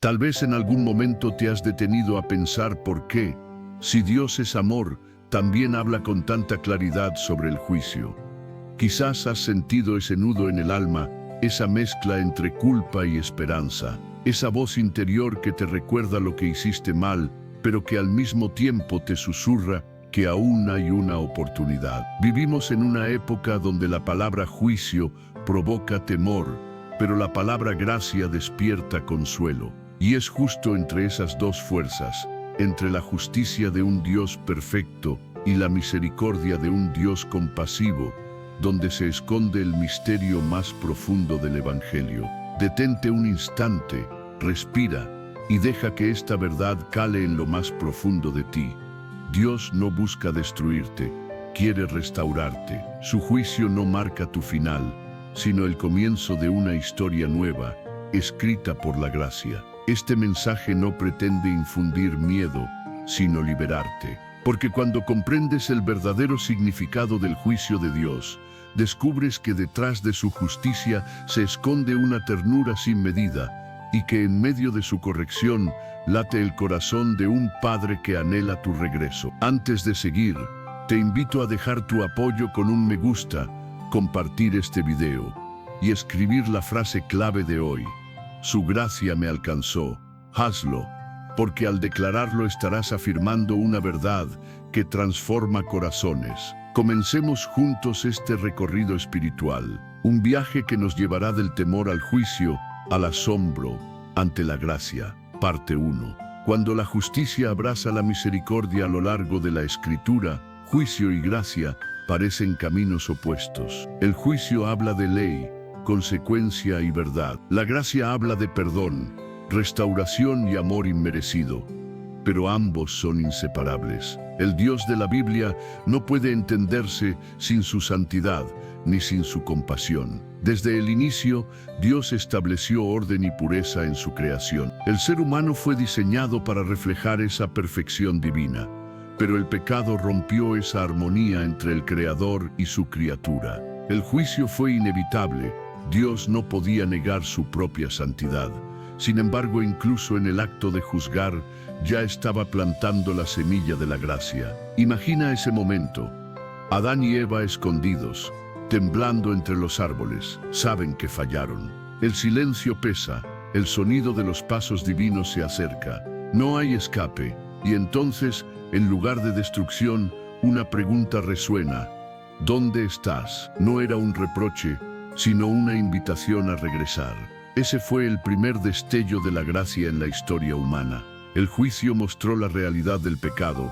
Tal vez en algún momento te has detenido a pensar por qué, si Dios es amor, también habla con tanta claridad sobre el juicio. Quizás has sentido ese nudo en el alma, esa mezcla entre culpa y esperanza, esa voz interior que te recuerda lo que hiciste mal, pero que al mismo tiempo te susurra que aún hay una oportunidad. Vivimos en una época donde la palabra juicio provoca temor, pero la palabra gracia despierta consuelo. Y es justo entre esas dos fuerzas, entre la justicia de un Dios perfecto y la misericordia de un Dios compasivo, donde se esconde el misterio más profundo del Evangelio. Detente un instante, respira y deja que esta verdad cale en lo más profundo de ti. Dios no busca destruirte, quiere restaurarte. Su juicio no marca tu final, sino el comienzo de una historia nueva, escrita por la gracia. Este mensaje no pretende infundir miedo, sino liberarte. Porque cuando comprendes el verdadero significado del juicio de Dios, descubres que detrás de su justicia se esconde una ternura sin medida y que en medio de su corrección late el corazón de un padre que anhela tu regreso. Antes de seguir, te invito a dejar tu apoyo con un me gusta, compartir este video y escribir la frase clave de hoy. Su gracia me alcanzó. Hazlo, porque al declararlo estarás afirmando una verdad que transforma corazones. Comencemos juntos este recorrido espiritual, un viaje que nos llevará del temor al juicio, al asombro, ante la gracia. Parte 1. Cuando la justicia abraza la misericordia a lo largo de la Escritura, juicio y gracia parecen caminos opuestos. El juicio habla de ley, consecuencia y verdad. La gracia habla de perdón, restauración y amor inmerecido, pero ambos son inseparables. El Dios de la Biblia no puede entenderse sin su santidad ni sin su compasión. Desde el inicio, Dios estableció orden y pureza en su creación. El ser humano fue diseñado para reflejar esa perfección divina, pero el pecado rompió esa armonía entre el Creador y su criatura. El juicio fue inevitable. Dios no podía negar su propia santidad. Sin embargo, incluso en el acto de juzgar, ya estaba plantando la semilla de la gracia. Imagina ese momento. Adán y Eva escondidos, temblando entre los árboles, saben que fallaron. El silencio pesa, el sonido de los pasos divinos se acerca. No hay escape, y entonces, en lugar de destrucción, una pregunta resuena. ¿Dónde estás? No era un reproche, sino una invitación a regresar. Ese fue el primer destello de la gracia en la historia humana. El juicio mostró la realidad del pecado,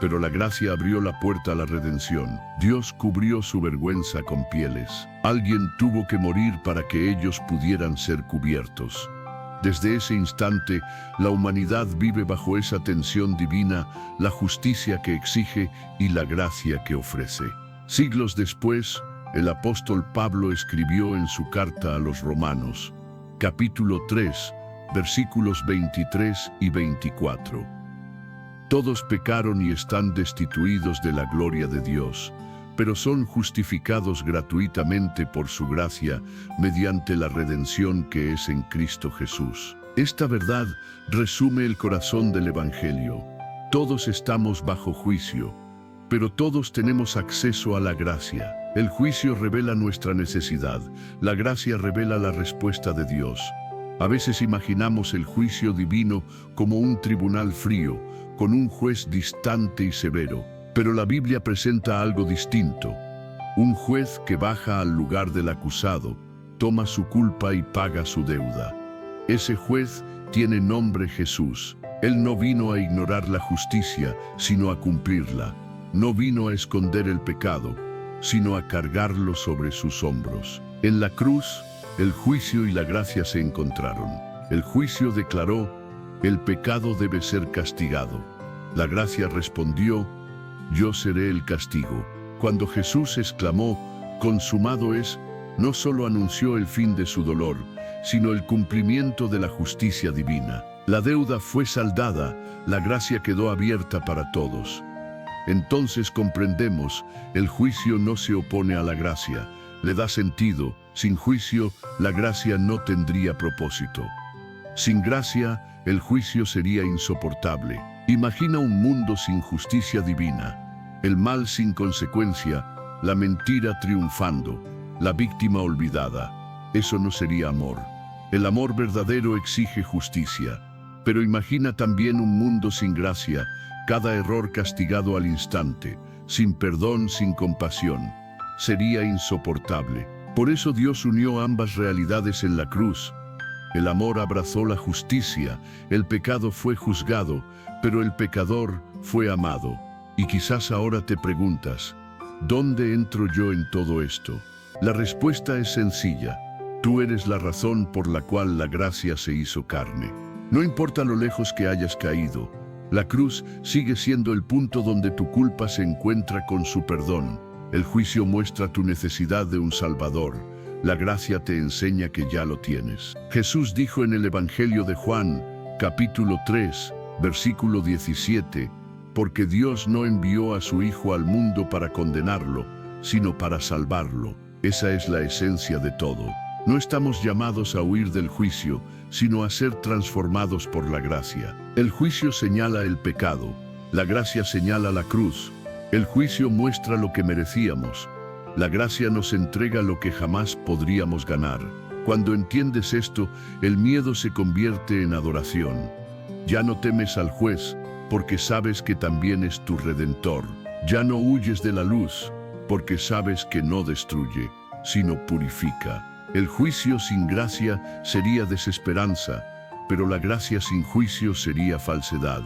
pero la gracia abrió la puerta a la redención. Dios cubrió su vergüenza con pieles. Alguien tuvo que morir para que ellos pudieran ser cubiertos. Desde ese instante, la humanidad vive bajo esa tensión divina, la justicia que exige y la gracia que ofrece. Siglos después, el apóstol Pablo escribió en su carta a los Romanos, capítulo 3, versículos 23 y 24. Todos pecaron y están destituidos de la gloria de Dios, pero son justificados gratuitamente por su gracia mediante la redención que es en Cristo Jesús. Esta verdad resume el corazón del Evangelio. Todos estamos bajo juicio, pero todos tenemos acceso a la gracia. El juicio revela nuestra necesidad, la gracia revela la respuesta de Dios. A veces imaginamos el juicio divino como un tribunal frío, con un juez distante y severo, pero la Biblia presenta algo distinto. Un juez que baja al lugar del acusado, toma su culpa y paga su deuda. Ese juez tiene nombre Jesús. Él no vino a ignorar la justicia, sino a cumplirla. No vino a esconder el pecado, sino a cargarlo sobre sus hombros. En la cruz, el juicio y la gracia se encontraron. El juicio declaró, el pecado debe ser castigado. La gracia respondió, yo seré el castigo. Cuando Jesús exclamó, consumado es, no solo anunció el fin de su dolor, sino el cumplimiento de la justicia divina. La deuda fue saldada, la gracia quedó abierta para todos. Entonces comprendemos, el juicio no se opone a la gracia, le da sentido. Sin juicio, la gracia no tendría propósito. Sin gracia, el juicio sería insoportable. Imagina un mundo sin justicia divina, el mal sin consecuencia, la mentira triunfando, la víctima olvidada. Eso no sería amor. El amor verdadero exige justicia. Pero imagina también un mundo sin gracia, cada error castigado al instante, sin perdón, sin compasión. Sería insoportable. Por eso Dios unió ambas realidades en la cruz. El amor abrazó la justicia, el pecado fue juzgado, pero el pecador fue amado. Y quizás ahora te preguntas, ¿dónde entro yo en todo esto? La respuesta es sencilla. Tú eres la razón por la cual la gracia se hizo carne. No importa lo lejos que hayas caído, la cruz sigue siendo el punto donde tu culpa se encuentra con su perdón. El juicio muestra tu necesidad de un Salvador. La gracia te enseña que ya lo tienes. Jesús dijo en el Evangelio de Juan, capítulo 3, versículo 17, porque Dios no envió a su Hijo al mundo para condenarlo, sino para salvarlo. Esa es la esencia de todo. No estamos llamados a huir del juicio, sino a ser transformados por la gracia. El juicio señala el pecado, la gracia señala la cruz. El juicio muestra lo que merecíamos. La gracia nos entrega lo que jamás podríamos ganar. Cuando entiendes esto, el miedo se convierte en adoración. Ya no temes al juez, porque sabes que también es tu redentor. Ya no huyes de la luz, porque sabes que no destruye, sino purifica. El juicio sin gracia sería desesperanza, pero la gracia sin juicio sería falsedad.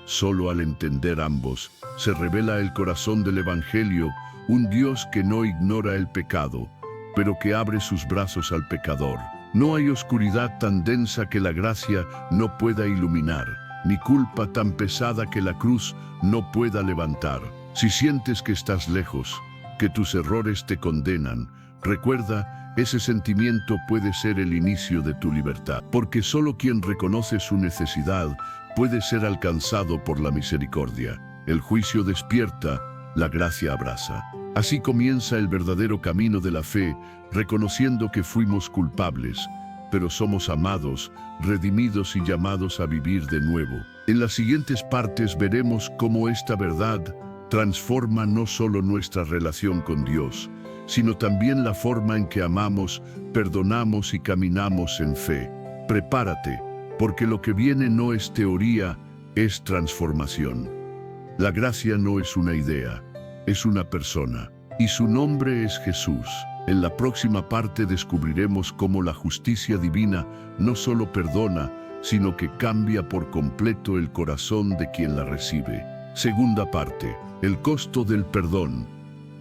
Solo al entender ambos, se revela el corazón del Evangelio, un Dios que no ignora el pecado, pero que abre sus brazos al pecador. No hay oscuridad tan densa que la gracia no pueda iluminar, ni culpa tan pesada que la cruz no pueda levantar. Si sientes que estás lejos, que tus errores te condenan, recuerda, ese sentimiento puede ser el inicio de tu libertad, porque solo quien reconoce su necesidad puede ser alcanzado por la misericordia. El juicio despierta, la gracia abraza. Así comienza el verdadero camino de la fe, reconociendo que fuimos culpables, pero somos amados, redimidos y llamados a vivir de nuevo. En las siguientes partes veremos cómo esta verdad transforma no solo nuestra relación con Dios, sino también la forma en que amamos, perdonamos y caminamos en fe. Prepárate, porque lo que viene no es teoría, es transformación. La gracia no es una idea, es una persona, y su nombre es Jesús. En la próxima parte descubriremos cómo la justicia divina no solo perdona, sino que cambia por completo el corazón de quien la recibe. Segunda parte, el costo del perdón.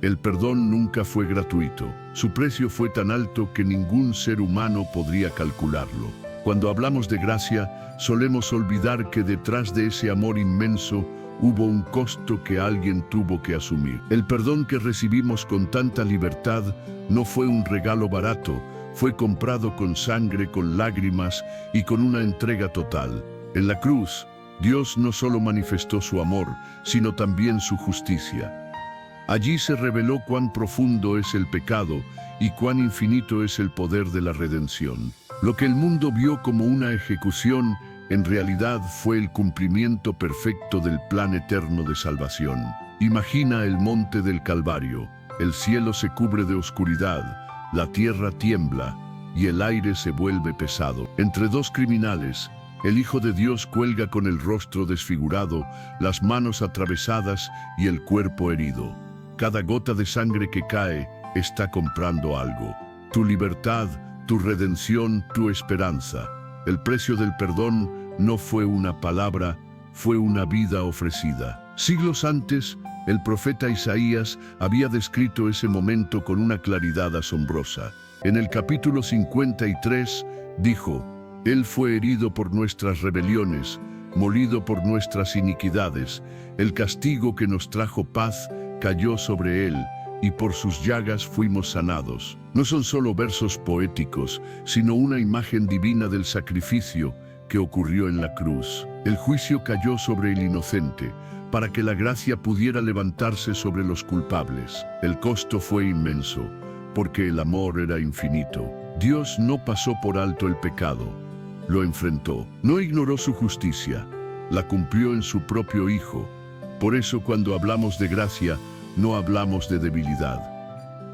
El perdón nunca fue gratuito. Su precio fue tan alto que ningún ser humano podría calcularlo. Cuando hablamos de gracia, solemos olvidar que detrás de ese amor inmenso hubo un costo que alguien tuvo que asumir. El perdón que recibimos con tanta libertad no fue un regalo barato, fue comprado con sangre, con lágrimas y con una entrega total. En la cruz, Dios no solo manifestó su amor, sino también su justicia. Allí se reveló cuán profundo es el pecado y cuán infinito es el poder de la redención. Lo que el mundo vio como una ejecución, en realidad fue el cumplimiento perfecto del plan eterno de salvación. Imagina el monte del Calvario. El cielo se cubre de oscuridad, la tierra tiembla y el aire se vuelve pesado. Entre dos criminales, el Hijo de Dios cuelga con el rostro desfigurado, las manos atravesadas y el cuerpo herido. Cada gota de sangre que cae está comprando algo. Tu libertad, tu redención, tu esperanza. El precio del perdón no fue una palabra, fue una vida ofrecida. Siglos antes, el profeta Isaías había descrito ese momento con una claridad asombrosa. En el capítulo 53 dijo: Él fue herido por nuestras rebeliones, molido por nuestras iniquidades. El castigo que nos trajo paz cayó sobre él, y por sus llagas fuimos sanados. No son solo versos poéticos, sino una imagen divina del sacrificio que ocurrió en la cruz. El juicio cayó sobre el inocente, para que la gracia pudiera levantarse sobre los culpables. El costo fue inmenso, porque el amor era infinito. Dios no pasó por alto el pecado. lo enfrentó. No ignoró su justicia, la cumplió en su propio Hijo. Por eso cuando hablamos de gracia, no hablamos de debilidad.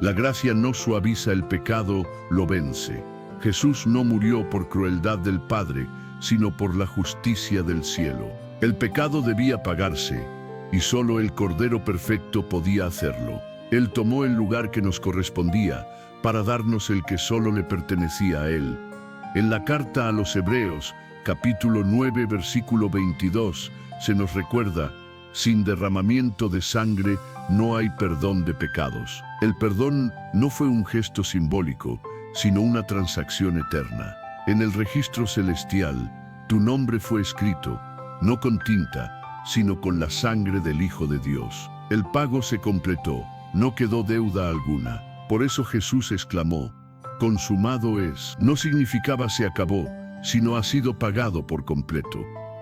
La gracia no suaviza el pecado, lo vence. Jesús no murió por crueldad del Padre, sino por la justicia del cielo. El pecado debía pagarse, y solo el Cordero Perfecto podía hacerlo. Él tomó el lugar que nos correspondía, para darnos el que solo le pertenecía a Él. En la carta a los Hebreos, capítulo 9, versículo 22, se nos recuerda: sin derramamiento de sangre no hay perdón de pecados. El perdón no fue un gesto simbólico, sino una transacción eterna. En el registro celestial, tu nombre fue escrito, no con tinta, sino con la sangre del Hijo de Dios. El pago se completó, no quedó deuda alguna. Por eso Jesús exclamó: consumado es. No significaba se acabó, sino ha sido pagado por completo.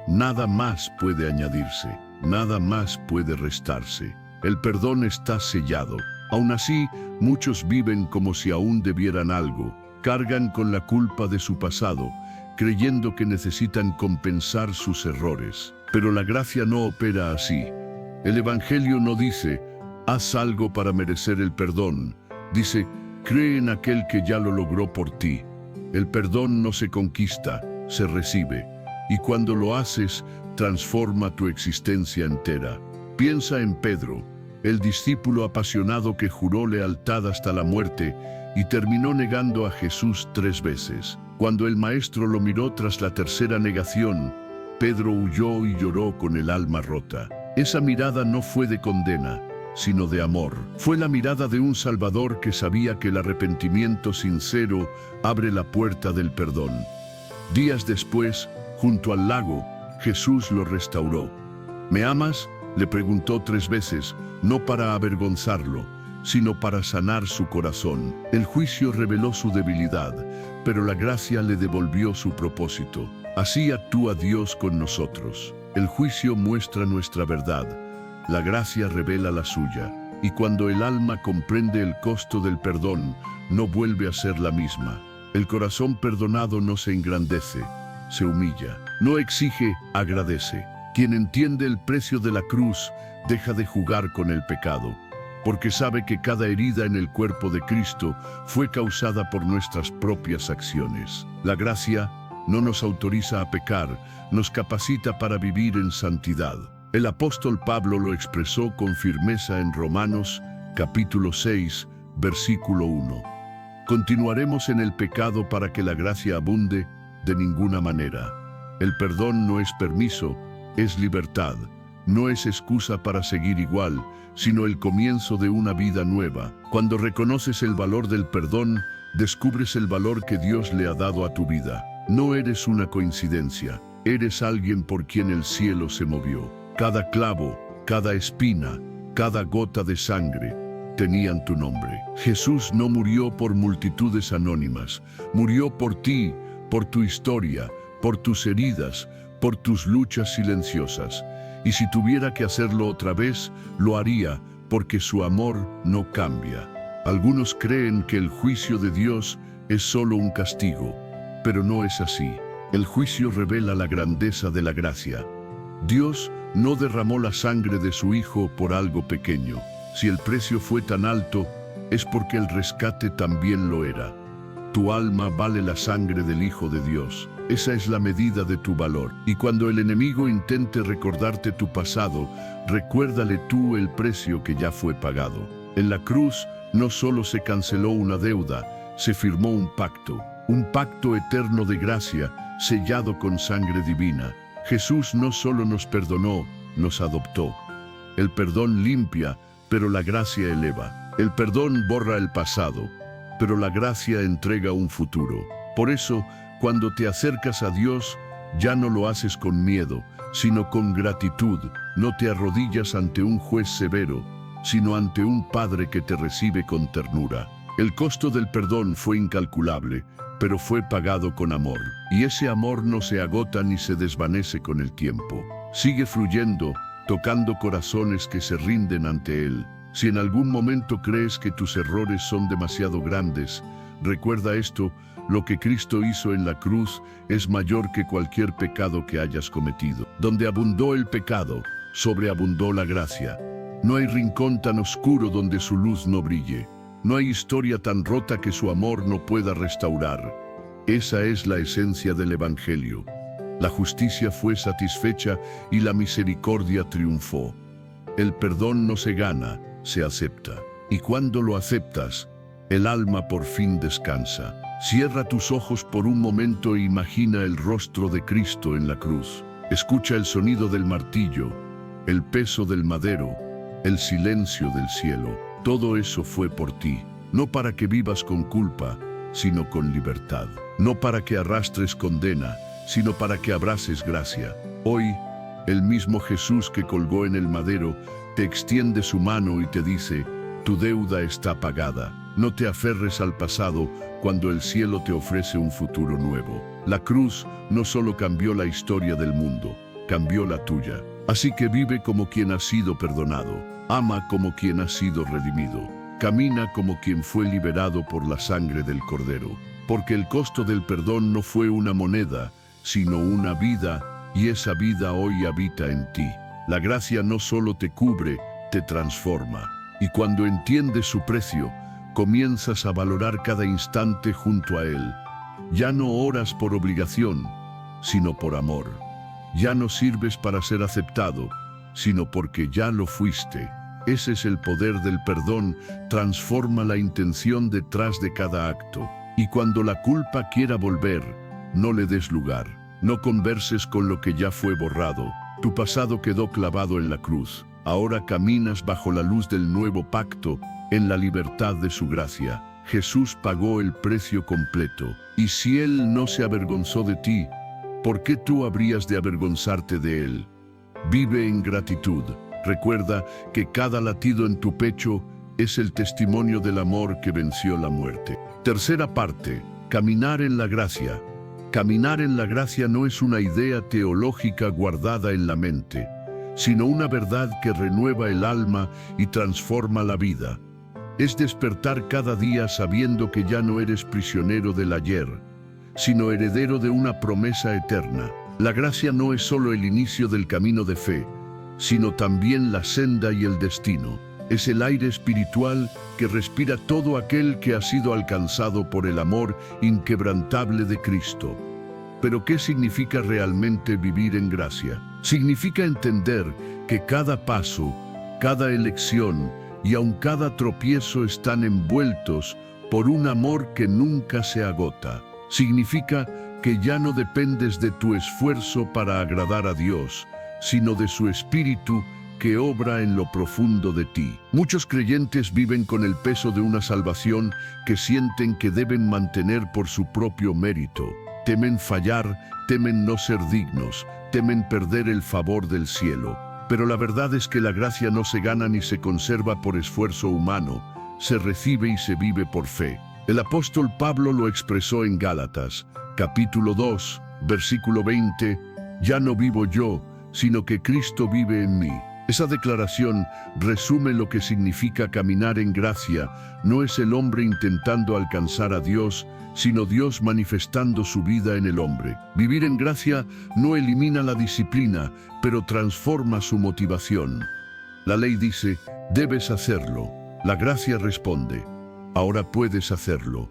Nada más puede añadirse, nada más puede restarse. El perdón está sellado. Aún así, muchos viven como si aún debieran algo. Cargan con la culpa de su pasado, creyendo que necesitan compensar sus errores. Pero la gracia no opera así. El Evangelio no dice: haz algo para merecer el perdón. Dice: cree en aquel que ya lo logró por ti. El perdón no se conquista, se recibe. Y cuando lo haces, transforma tu existencia entera. Piensa en Pedro, el discípulo apasionado que juró lealtad hasta la muerte y terminó negando a Jesús 3 veces. Cuando el Maestro lo miró tras la tercera negación, Pedro huyó y lloró con el alma rota. Esa mirada no fue de condena, sino de amor. Fue la mirada de un Salvador que sabía que el arrepentimiento sincero abre la puerta del perdón. Días después, junto al lago, Jesús lo restauró. ¿Me amas?, le preguntó 3 veces, no para avergonzarlo, sino para sanar su corazón. El juicio reveló su debilidad, pero la gracia le devolvió su propósito. Así actúa Dios con nosotros. El juicio muestra nuestra verdad, la gracia revela la suya, y cuando el alma comprende el costo del perdón, no vuelve a ser la misma. El corazón perdonado no se engrandece, se humilla. No exige, agradece. Quien entiende el precio de la cruz, deja de jugar con el pecado, porque sabe que cada herida en el cuerpo de Cristo fue causada por nuestras propias acciones. La gracia no nos autoriza a pecar, nos capacita para vivir en santidad. El apóstol Pablo lo expresó con firmeza en Romanos, capítulo 6, versículo 1. ¿Continuaremos en el pecado para que la gracia abunde? De ninguna manera. El perdón no es permiso, es libertad. No es excusa para seguir igual, sino el comienzo de una vida nueva. Cuando reconoces el valor del perdón, descubres el valor que Dios le ha dado a tu vida. No eres una coincidencia, eres alguien por quien el cielo se movió. Cada clavo, cada espina, cada gota de sangre tenían tu nombre. Jesús no murió por multitudes anónimas, murió por ti, por tu historia, por tus heridas, por tus luchas silenciosas. Y si tuviera que hacerlo otra vez, lo haría, porque su amor no cambia. Algunos creen que el juicio de Dios es solo un castigo, pero no es así. El juicio revela la grandeza de la gracia. Dios no derramó la sangre de su Hijo por algo pequeño. Si el precio fue tan alto, es porque el rescate también lo era. Tu alma vale la sangre del Hijo de Dios. Esa es la medida de tu valor. Y cuando el enemigo intente recordarte tu pasado, recuérdale tú el precio que ya fue pagado. En la cruz no solo se canceló una deuda, se firmó un pacto eterno de gracia, sellado con sangre divina. Jesús no solo nos perdonó, nos adoptó. El perdón limpia, pero la gracia eleva. El perdón borra el pasado, pero la gracia entrega un futuro. Por eso, cuando te acercas a Dios, ya no lo haces con miedo, sino con gratitud. No te arrodillas ante un juez severo, sino ante un Padre que te recibe con ternura. El costo del perdón fue incalculable, pero fue pagado con amor. Y ese amor no se agota ni se desvanece con el tiempo. Sigue fluyendo, tocando corazones que se rinden ante Él. Si en algún momento crees que tus errores son demasiado grandes, Recuerda esto, lo que Cristo hizo en la cruz es mayor que cualquier pecado que hayas cometido. Donde abundó el pecado, sobreabundó la gracia. No hay rincón tan oscuro donde su luz no brille. No hay historia tan rota que su amor no pueda restaurar. Esa es la esencia del Evangelio. La justicia fue satisfecha y la misericordia triunfó. El perdón no se gana, se acepta. Y cuando lo aceptas, el alma por fin descansa. Cierra tus ojos por un momento e imagina el rostro de Cristo en la cruz. Escucha el sonido del martillo, el peso del madero, el silencio del cielo. Todo eso fue por ti, no para que vivas con culpa, sino con libertad. No para que arrastres condena, sino para que abraces gracia. Hoy, el mismo Jesús que colgó en el madero te extiende su mano y te dice: tu deuda está pagada. No te aferres al pasado cuando el cielo te ofrece un futuro nuevo. La cruz no solo cambió la historia del mundo, cambió la tuya. Así que vive como quien ha sido perdonado, ama como quien ha sido redimido, camina como quien fue liberado por la sangre del Cordero. Porque el costo del perdón no fue una moneda, sino una vida, y esa vida hoy habita en ti. La gracia no solo te cubre, te transforma. Y cuando entiendes su precio, comienzas a valorar cada instante junto a Él. Ya no oras por obligación, sino por amor. Ya no sirves para ser aceptado, sino porque ya lo fuiste. Ese es el poder del perdón, transforma la intención detrás de cada acto. Y cuando la culpa quiera volver, no le des lugar. No converses con lo que ya fue borrado. Tu pasado quedó clavado en la cruz. Ahora caminas bajo la luz del nuevo pacto, en la libertad de su gracia. Jesús pagó el precio completo. Y si Él no se avergonzó de ti, ¿por qué tú habrías de avergonzarte de Él? Vive en gratitud. Recuerda que cada latido en tu pecho es el testimonio del amor que venció la muerte. Tercera parte, caminar en la gracia. Caminar en la gracia no es una idea teológica guardada en la mente, sino una verdad que renueva el alma y transforma la vida. Es despertar cada día sabiendo que ya no eres prisionero del ayer, sino heredero de una promesa eterna. La gracia no es solo el inicio del camino de fe, sino también la senda y el destino. Es el aire espiritual que respira todo aquel que ha sido alcanzado por el amor inquebrantable de Cristo. Pero ¿qué significa realmente vivir en gracia? Significa entender que cada paso, cada elección y aun cada tropiezo están envueltos por un amor que nunca se agota. Significa que ya no dependes de tu esfuerzo para agradar a Dios, sino de su Espíritu que obra en lo profundo de ti. Muchos creyentes viven con el peso de una salvación que sienten que deben mantener por su propio mérito. Temen fallar, temen no ser dignos, temen perder el favor del cielo. Pero la verdad es que la gracia no se gana ni se conserva por esfuerzo humano, se recibe y se vive por fe. El apóstol Pablo lo expresó en Gálatas, capítulo 2, versículo 20, «Ya no vivo yo, sino que Cristo vive en mí». Esa declaración resume lo que significa caminar en gracia. No es el hombre intentando alcanzar a Dios, sino Dios manifestando su vida en el hombre. Vivir en gracia no elimina la disciplina, pero transforma su motivación. La ley dice, debes hacerlo. La gracia responde, ahora puedes hacerlo.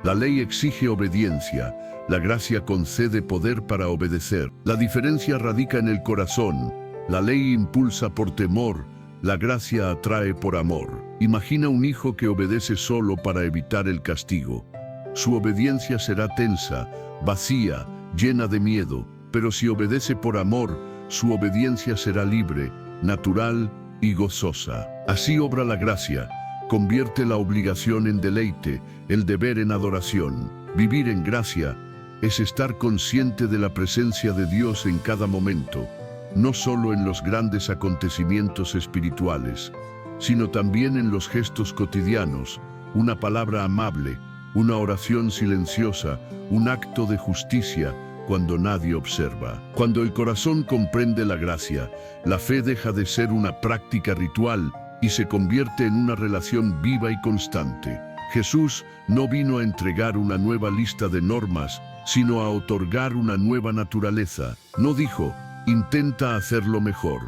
La ley exige obediencia, la gracia concede poder para obedecer. La diferencia radica en el corazón. La ley impulsa por temor, la gracia atrae por amor. Imagina un hijo que obedece solo para evitar el castigo. Su obediencia será tensa, vacía, llena de miedo, pero si obedece por amor, su obediencia será libre, natural y gozosa. Así obra la gracia, convierte la obligación en deleite, el deber en adoración. Vivir en gracia es estar consciente de la presencia de Dios en cada momento, no solo en los grandes acontecimientos espirituales, sino también en los gestos cotidianos, una palabra amable, una oración silenciosa, un acto de justicia cuando nadie observa. Cuando el corazón comprende la gracia, la fe deja de ser una práctica ritual y se convierte en una relación viva y constante. Jesús no vino a entregar una nueva lista de normas, sino a otorgar una nueva naturaleza. No dijo, intenta hacerlo mejor.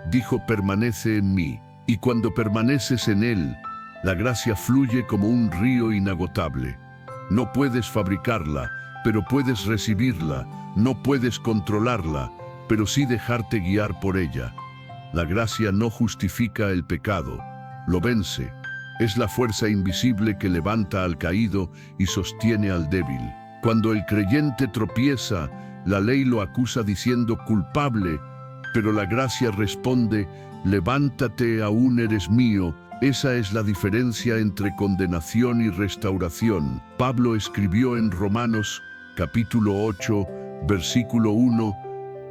Dijo, permanece en mí. Y cuando permaneces en Él, la gracia fluye como un río inagotable. No puedes fabricarla, pero puedes recibirla. No puedes controlarla, pero sí dejarte guiar por ella. La gracia no justifica el pecado, lo vence. Es la fuerza invisible que levanta al caído y sostiene al débil. Cuando el creyente tropieza, la ley lo acusa diciendo culpable, pero la gracia responde, levántate, aún eres mío. Esa es la diferencia entre condenación y restauración. Pablo escribió en Romanos, capítulo 8, versículo 1,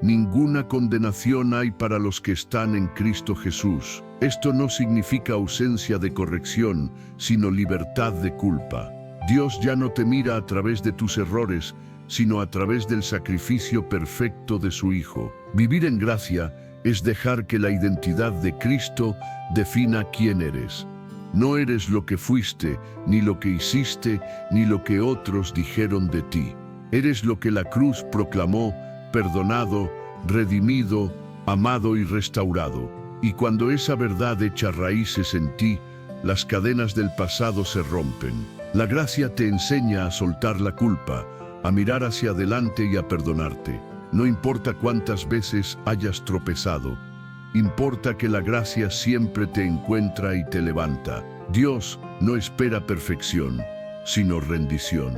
ninguna condenación hay para los que están en Cristo Jesús. Esto no significa ausencia de corrección, sino libertad de culpa. Dios ya no te mira a través de tus errores, sino a través del sacrificio perfecto de su Hijo. Vivir en gracia es dejar que la identidad de Cristo defina quién eres. No eres lo que fuiste, ni lo que hiciste, ni lo que otros dijeron de ti. Eres lo que la cruz proclamó, perdonado, redimido, amado y restaurado. Y cuando esa verdad echa raíces en ti, las cadenas del pasado se rompen. La gracia te enseña a soltar la culpa, a mirar hacia adelante y a perdonarte. No importa cuántas veces hayas tropezado, importa que la gracia siempre te encuentra y te levanta. Dios no espera perfección, sino rendición.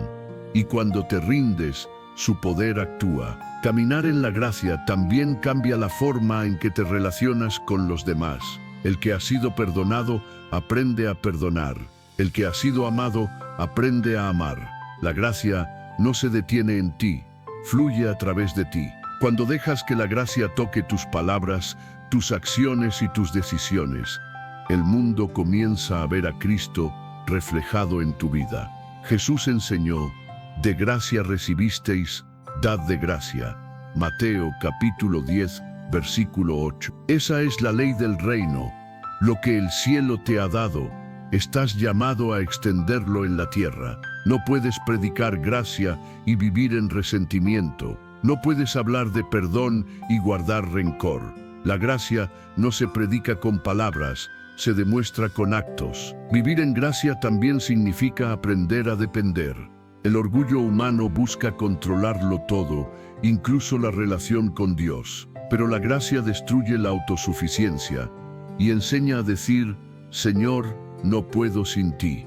Y cuando te rindes, su poder actúa. Caminar en la gracia también cambia la forma en que te relacionas con los demás. El que ha sido perdonado, aprende a perdonar. El que ha sido amado, aprende a amar. La gracia no se detiene en ti, fluye a través de ti. Cuando dejas que la gracia toque tus palabras, tus acciones y tus decisiones, el mundo comienza a ver a Cristo reflejado en tu vida. Jesús enseñó, de gracia recibisteis, dad de gracia. Mateo capítulo 10, versículo 8. Esa es la ley del reino. Lo que el cielo te ha dado, estás llamado a extenderlo en la tierra. No puedes predicar gracia y vivir en resentimiento. No puedes hablar de perdón y guardar rencor. La gracia no se predica con palabras, se demuestra con actos. Vivir en gracia también significa aprender a depender. El orgullo humano busca controlarlo todo, incluso la relación con Dios. Pero la gracia destruye la autosuficiencia y enseña a decir, Señor, no puedo sin ti.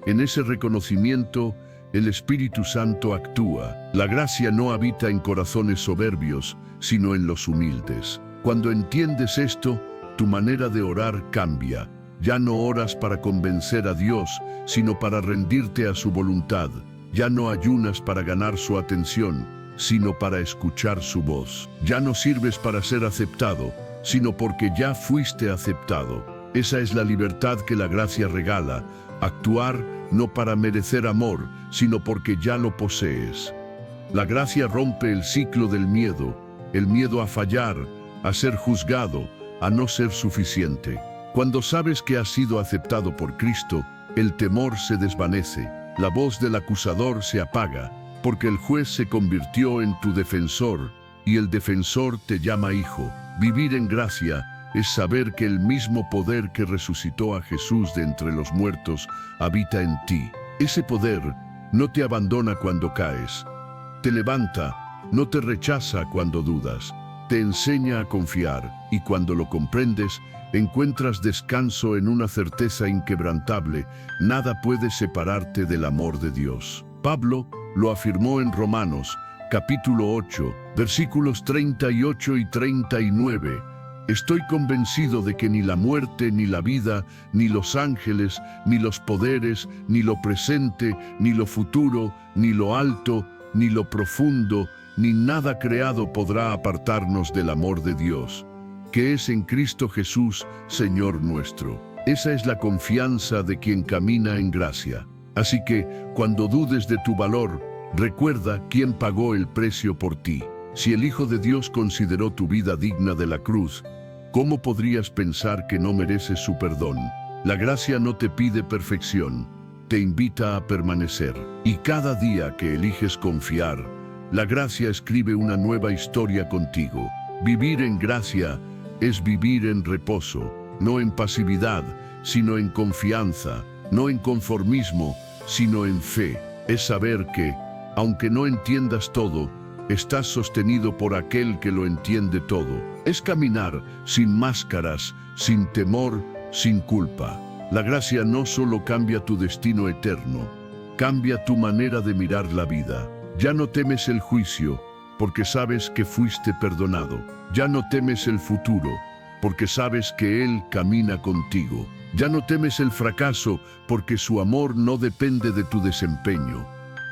En ese reconocimiento, el Espíritu Santo actúa. La gracia no habita en corazones soberbios, sino en los humildes. Cuando entiendes esto, tu manera de orar cambia. Ya no oras para convencer a Dios, sino para rendirte a su voluntad. Ya no ayunas para ganar su atención, sino para escuchar su voz. Ya no sirves para ser aceptado, sino porque ya fuiste aceptado. Esa es la libertad que la gracia regala. Actuar no para merecer amor, sino porque ya lo posees. La gracia rompe el ciclo del miedo, el miedo a fallar, a ser juzgado, a no ser suficiente. Cuando sabes que has sido aceptado por Cristo, el temor se desvanece, la voz del acusador se apaga, porque el juez se convirtió en tu defensor, y el defensor te llama hijo. Vivir en gracia es saber que el mismo poder que resucitó a Jesús de entre los muertos habita en ti. Ese poder no te abandona cuando caes, te levanta, no te rechaza cuando dudas, te enseña a confiar, y cuando lo comprendes, encuentras descanso en una certeza inquebrantable. Nada puede separarte del amor de Dios. Pablo lo afirmó en Romanos, capítulo 8, versículos 38 y 39. Estoy convencido de que ni la muerte, ni la vida, ni los ángeles, ni los poderes, ni lo presente, ni lo futuro, ni lo alto, ni lo profundo, ni nada creado podrá apartarnos del amor de Dios, que es en Cristo Jesús, Señor nuestro. Esa es la confianza de quien camina en gracia. Así que, cuando dudes de tu valor, recuerda quién pagó el precio por ti. Si el Hijo de Dios consideró tu vida digna de la cruz, ¿cómo podrías pensar que no mereces su perdón? La gracia no te pide perfección, te invita a permanecer. Y cada día que eliges confiar, la gracia escribe una nueva historia contigo. Vivir en gracia es vivir en reposo, no en pasividad, sino en confianza, no en conformismo, sino en fe. Es saber que, aunque no entiendas todo, estás sostenido por aquel que lo entiende todo. Es caminar sin máscaras, sin temor, sin culpa. La gracia no solo cambia tu destino eterno, cambia tu manera de mirar la vida. Ya no temes el juicio, porque sabes que fuiste perdonado. Ya no temes el futuro, porque sabes que Él camina contigo. Ya no temes el fracaso, porque su amor no depende de tu desempeño.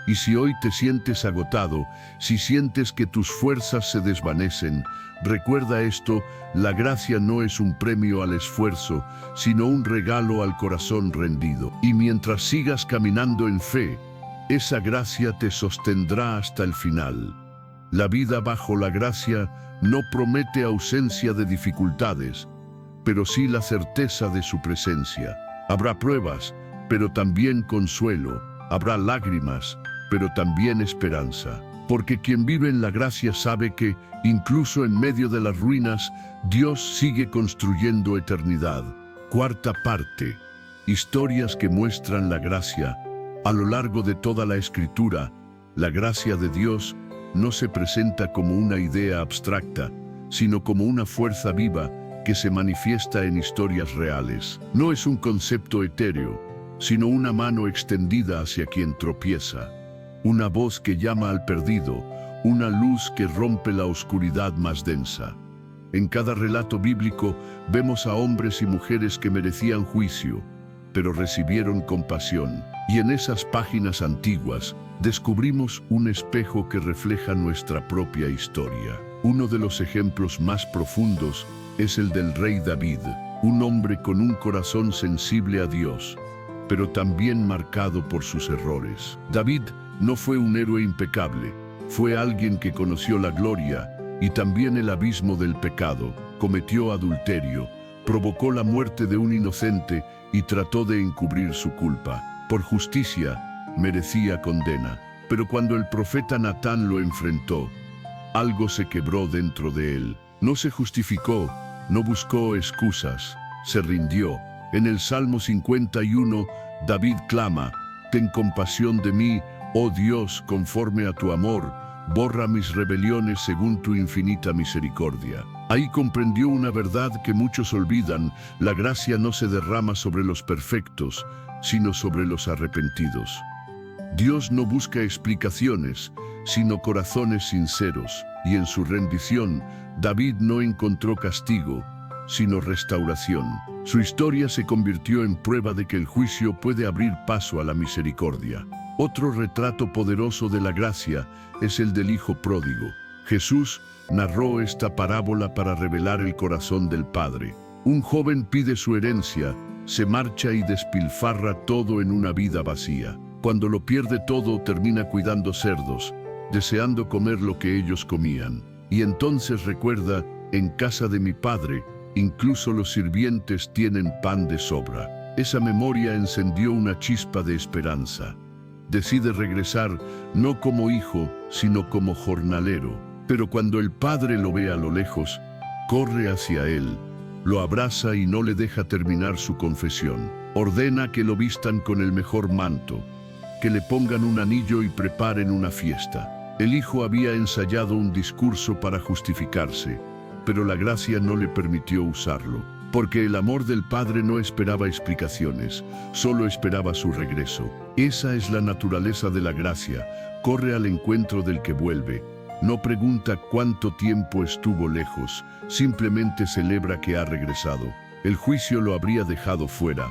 Y si hoy te sientes agotado, si sientes que tus fuerzas se desvanecen, recuerda esto: la gracia no es un premio al esfuerzo, sino un regalo al corazón rendido. Y mientras sigas caminando en fe, esa gracia te sostendrá hasta el final. La vida bajo la gracia no promete ausencia de dificultades, pero sí la certeza de su presencia. Habrá pruebas, pero también consuelo. Habrá lágrimas, pero también esperanza. Porque quien vive en la gracia sabe que, incluso en medio de las ruinas, Dios sigue construyendo eternidad. Cuarta parte. Historias que muestran la gracia. A lo largo de toda la Escritura, la gracia de Dios no se presenta como una idea abstracta, sino como una fuerza viva que se manifiesta en historias reales. No es un concepto etéreo, sino una mano extendida hacia quien tropieza, una voz que llama al perdido, una luz que rompe la oscuridad más densa. En cada relato bíblico vemos a hombres y mujeres que merecían juicio, pero recibieron compasión. Y en esas páginas antiguas descubrimos un espejo que refleja nuestra propia historia. Uno de los ejemplos más profundos es el del rey David, un hombre con un corazón sensible a Dios, pero también marcado por sus errores. David no fue un héroe impecable, fue alguien que conoció la gloria y también el abismo del pecado, cometió adulterio, provocó la muerte de un inocente y trató de encubrir su culpa. Por justicia, merecía condena, pero cuando el profeta Natán lo enfrentó, algo se quebró dentro de él. No se justificó, no buscó excusas, se rindió. En el Salmo 51, David clama: «Ten compasión de mí, oh Dios, conforme a tu amor, borra mis rebeliones según tu infinita misericordia». Ahí comprendió una verdad que muchos olvidan: la gracia no se derrama sobre los perfectos, sino sobre los arrepentidos. Dios no busca explicaciones, sino corazones sinceros, y en su rendición, David no encontró castigo, sino restauración. Su historia se convirtió en prueba de que el juicio puede abrir paso a la misericordia. Otro retrato poderoso de la gracia es el del hijo pródigo. Jesús narró esta parábola para revelar el corazón del Padre. Un joven pide su herencia, se marcha y despilfarra todo en una vida vacía. Cuando lo pierde todo, termina cuidando cerdos, deseando comer lo que ellos comían. Y entonces recuerda: en casa de mi Padre, incluso los sirvientes tienen pan de sobra. Esa memoria encendió una chispa de esperanza. Decide regresar, no como hijo, sino como jornalero. Pero cuando el padre lo ve a lo lejos, corre hacia él, lo abraza y no le deja terminar su confesión. Ordena que lo vistan con el mejor manto, que le pongan un anillo y preparen una fiesta. El hijo había ensayado un discurso para justificarse, pero la gracia no le permitió usarlo, porque el amor del Padre no esperaba explicaciones, solo esperaba su regreso. Esa es la naturaleza de la gracia: corre al encuentro del que vuelve. No pregunta cuánto tiempo estuvo lejos, simplemente celebra que ha regresado. El juicio lo habría dejado fuera,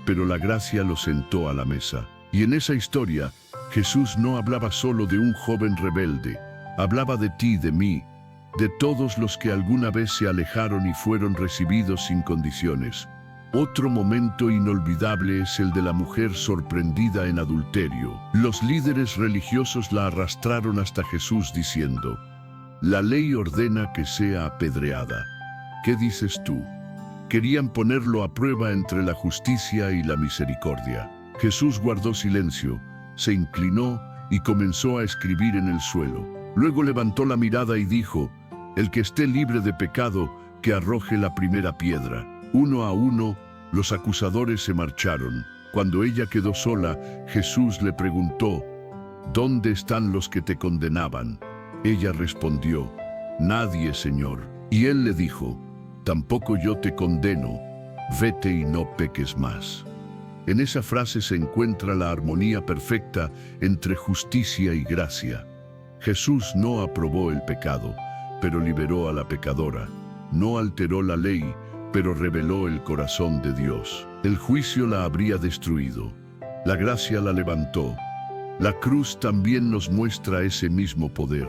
pero la gracia lo sentó a la mesa. Y en esa historia, Jesús no hablaba solo de un joven rebelde, hablaba de ti, de mí, de todos los que alguna vez se alejaron y fueron recibidos sin condiciones. Otro momento inolvidable es el de la mujer sorprendida en adulterio. Los líderes religiosos la arrastraron hasta Jesús diciendo: «La ley ordena que sea apedreada. ¿Qué dices tú?». Querían ponerlo a prueba entre la justicia y la misericordia. Jesús guardó silencio, se inclinó y comenzó a escribir en el suelo. Luego levantó la mirada y dijo: el que esté libre de pecado, que arroje la primera piedra. Uno a uno, los acusadores se marcharon. Cuando ella quedó sola, Jesús le preguntó: ¿dónde están los que te condenaban? Ella respondió: nadie, Señor. Y él le dijo: tampoco yo te condeno, vete y no peques más. En esa frase se encuentra la armonía perfecta entre justicia y gracia. Jesús no aprobó el pecado, pero liberó a la pecadora. No alteró la ley, pero reveló el corazón de Dios. El juicio la habría destruido. La gracia la levantó. La cruz también nos muestra ese mismo poder.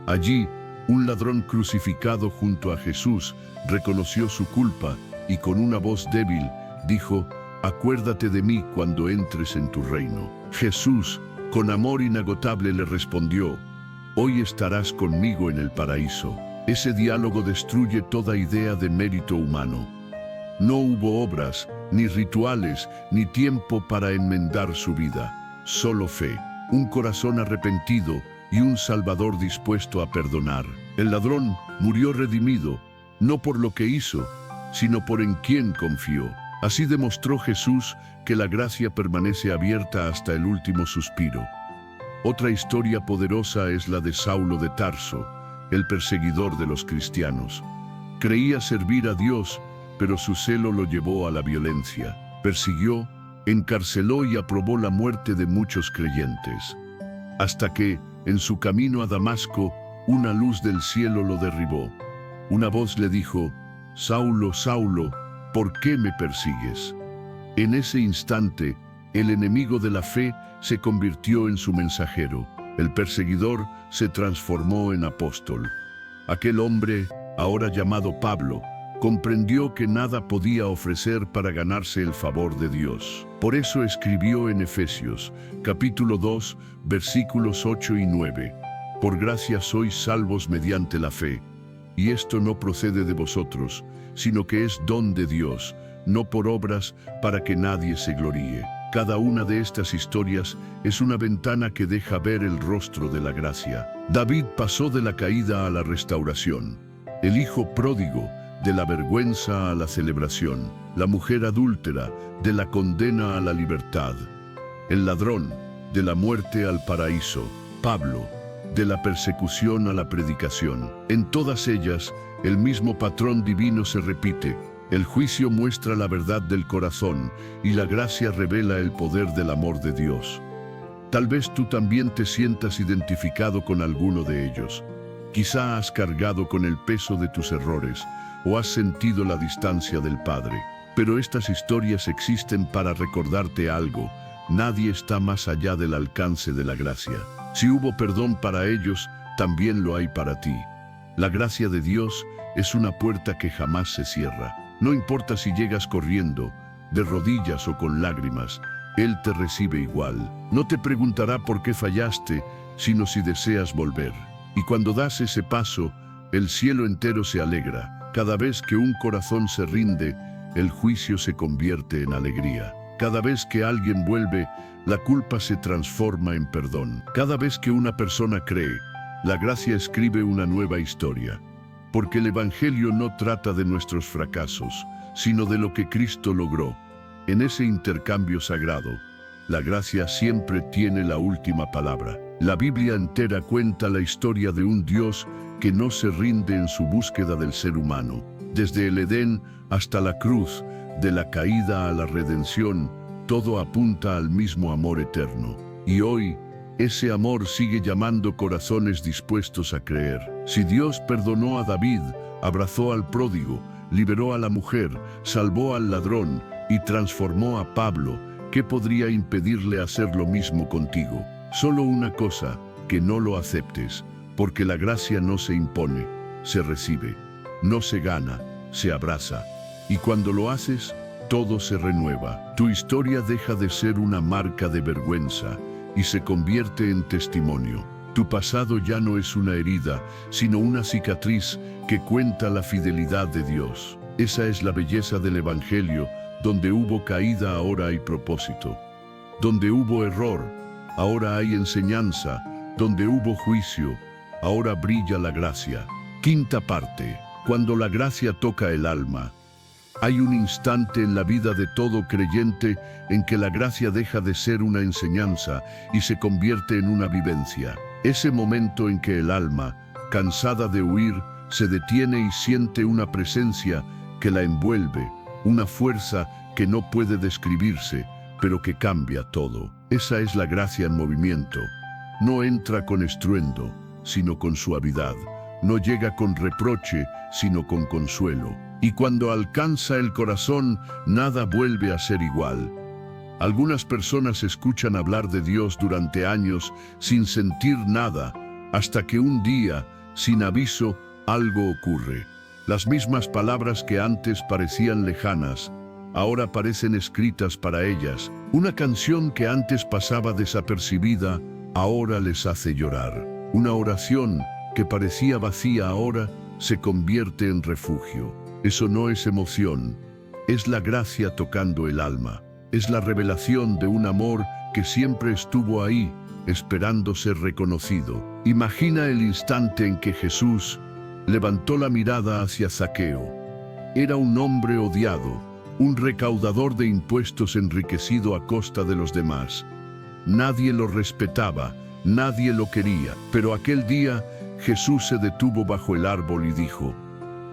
Allí, un ladrón crucificado junto a Jesús reconoció su culpa y con una voz débil dijo: acuérdate de mí cuando entres en tu reino. Jesús, con amor inagotable, le respondió: hoy estarás conmigo en el paraíso. Ese diálogo destruye toda idea de mérito humano. No hubo obras, ni rituales, ni tiempo para enmendar su vida. Solo fe, un corazón arrepentido y un Salvador dispuesto a perdonar. El ladrón murió redimido, no por lo que hizo, sino por en quien confió. Así demostró Jesús que la gracia permanece abierta hasta el último suspiro. Otra historia poderosa es la de Saulo de Tarso, el perseguidor de los cristianos. Creía servir a Dios, pero su celo lo llevó a la violencia. Persiguió, encarceló y aprobó la muerte de muchos creyentes. Hasta que, en su camino a Damasco, una luz del cielo lo derribó. Una voz le dijo: Saulo, Saulo, ¿por qué me persigues? En ese instante, el enemigo de la fe se convirtió en su mensajero. El perseguidor se transformó en apóstol. Aquel hombre, ahora llamado Pablo, comprendió que nada podía ofrecer para ganarse el favor de Dios. Por eso escribió en Efesios, capítulo 2, versículos 8 y 9: Por gracia sois salvos mediante la fe, y esto no procede de vosotros, sino que es don de Dios, no por obras, para que nadie se gloríe. Cada una de estas historias es una ventana que deja ver el rostro de la gracia. David pasó de la caída a la restauración, el hijo pródigo de la vergüenza a la celebración, la mujer adúltera de la condena a la libertad, el ladrón de la muerte al paraíso, Pablo de la persecución a la predicación. En todas ellas, el mismo patrón divino se repite. El juicio muestra la verdad del corazón y la gracia revela el poder del amor de Dios. Tal vez tú también te sientas identificado con alguno de ellos. Quizá has cargado con el peso de tus errores o has sentido la distancia del Padre. Pero estas historias existen para recordarte algo: nadie está más allá del alcance de la gracia. Si hubo perdón para ellos, también lo hay para ti. La gracia de Dios es una puerta que jamás se cierra. No importa si llegas corriendo, de rodillas o con lágrimas, Él te recibe igual. No te preguntará por qué fallaste, sino si deseas volver. Y cuando das ese paso, el cielo entero se alegra. Cada vez que un corazón se rinde, el juicio se convierte en alegría. Cada vez que alguien vuelve, la culpa se transforma en perdón. Cada vez que una persona cree, la gracia escribe una nueva historia. Porque el Evangelio no trata de nuestros fracasos, sino de lo que Cristo logró. En ese intercambio sagrado, la gracia siempre tiene la última palabra. La Biblia entera cuenta la historia de un Dios que no se rinde en su búsqueda del ser humano. Desde el Edén hasta la cruz, de la caída a la redención, todo apunta al mismo amor eterno. Y hoy, ese amor sigue llamando corazones dispuestos a creer. Si Dios perdonó a David, abrazó al pródigo, liberó a la mujer, salvó al ladrón y transformó a Pablo, ¿qué podría impedirle hacer lo mismo contigo? Solo una cosa: que no lo aceptes, porque la gracia no se impone, se recibe. No se gana, se abraza. Y cuando lo haces, todo se renueva. Tu historia deja de ser una marca de vergüenza y se convierte en testimonio. Tu pasado ya no es una herida, sino una cicatriz que cuenta la fidelidad de Dios. Esa es la belleza del Evangelio: donde hubo caída ahora hay propósito. Donde hubo error, ahora hay enseñanza. Donde hubo juicio, ahora brilla la gracia. Quinta parte. Cuando la gracia toca el alma, hay un instante en la vida de todo creyente en que la gracia deja de ser una enseñanza y se convierte en una vivencia. Ese momento en que el alma, cansada de huir, se detiene y siente una presencia que la envuelve, una fuerza que no puede describirse, pero que cambia todo. Esa es la gracia en movimiento. No entra con estruendo, sino con suavidad. No llega con reproche, sino con consuelo. Y cuando alcanza el corazón, nada vuelve a ser igual. Algunas personas escuchan hablar de Dios durante años sin sentir nada, hasta que un día, sin aviso, algo ocurre. Las mismas palabras que antes parecían lejanas, ahora parecen escritas para ellas. Una canción que antes pasaba desapercibida, ahora les hace llorar. Una oración que parecía vacía ahora se convierte en refugio. Eso no es emoción, es la gracia tocando el alma. Es la revelación de un amor que siempre estuvo ahí, esperando ser reconocido. Imagina el instante en que Jesús levantó la mirada hacia Zaqueo. Era un hombre odiado, un recaudador de impuestos enriquecido a costa de los demás. Nadie lo respetaba, nadie lo quería. Pero aquel día Jesús se detuvo bajo el árbol y dijo: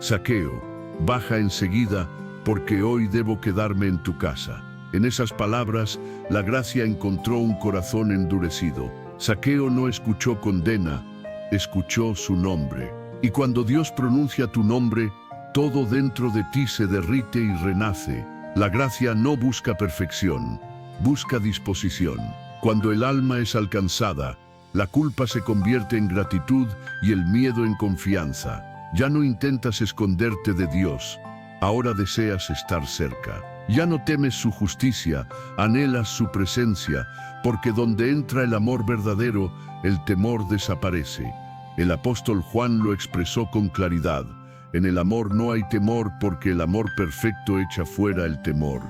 Zaqueo, baja enseguida, porque hoy debo quedarme en tu casa. En esas palabras, la gracia encontró un corazón endurecido. Zaqueo no escuchó condena, escuchó su nombre. Y cuando Dios pronuncia tu nombre, todo dentro de ti se derrite y renace. La gracia no busca perfección, busca disposición. Cuando el alma es alcanzada, la culpa se convierte en gratitud y el miedo en confianza. Ya no intentas esconderte de Dios, ahora deseas estar cerca. Ya no temes su justicia, anhelas su presencia, porque donde entra el amor verdadero, el temor desaparece. El apóstol Juan lo expresó con claridad: en el amor no hay temor, porque el amor perfecto echa fuera el temor.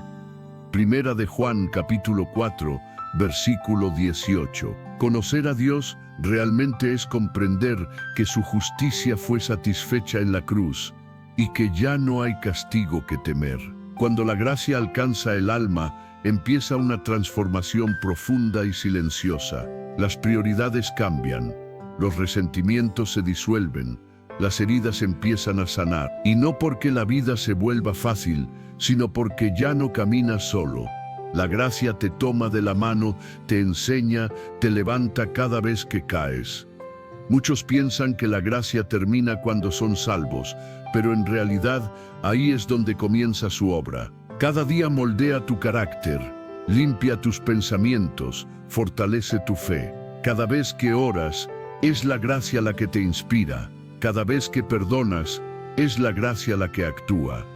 Primera de Juan capítulo 4, versículo 18. Conocer a Dios realmente es comprender que su justicia fue satisfecha en la cruz y que ya no hay castigo que temer. Cuando la gracia alcanza el alma, empieza una transformación profunda y silenciosa. Las prioridades cambian, los resentimientos se disuelven, las heridas empiezan a sanar. Y no porque la vida se vuelva fácil, sino porque ya no caminas solo. La gracia te toma de la mano, te enseña, te levanta cada vez que caes. Muchos piensan que la gracia termina cuando son salvos, pero en realidad ahí es donde comienza su obra. Cada día moldea tu carácter, limpia tus pensamientos, fortalece tu fe. Cada vez que oras, es la gracia la que te inspira. Cada vez que perdonas, es la gracia la que actúa.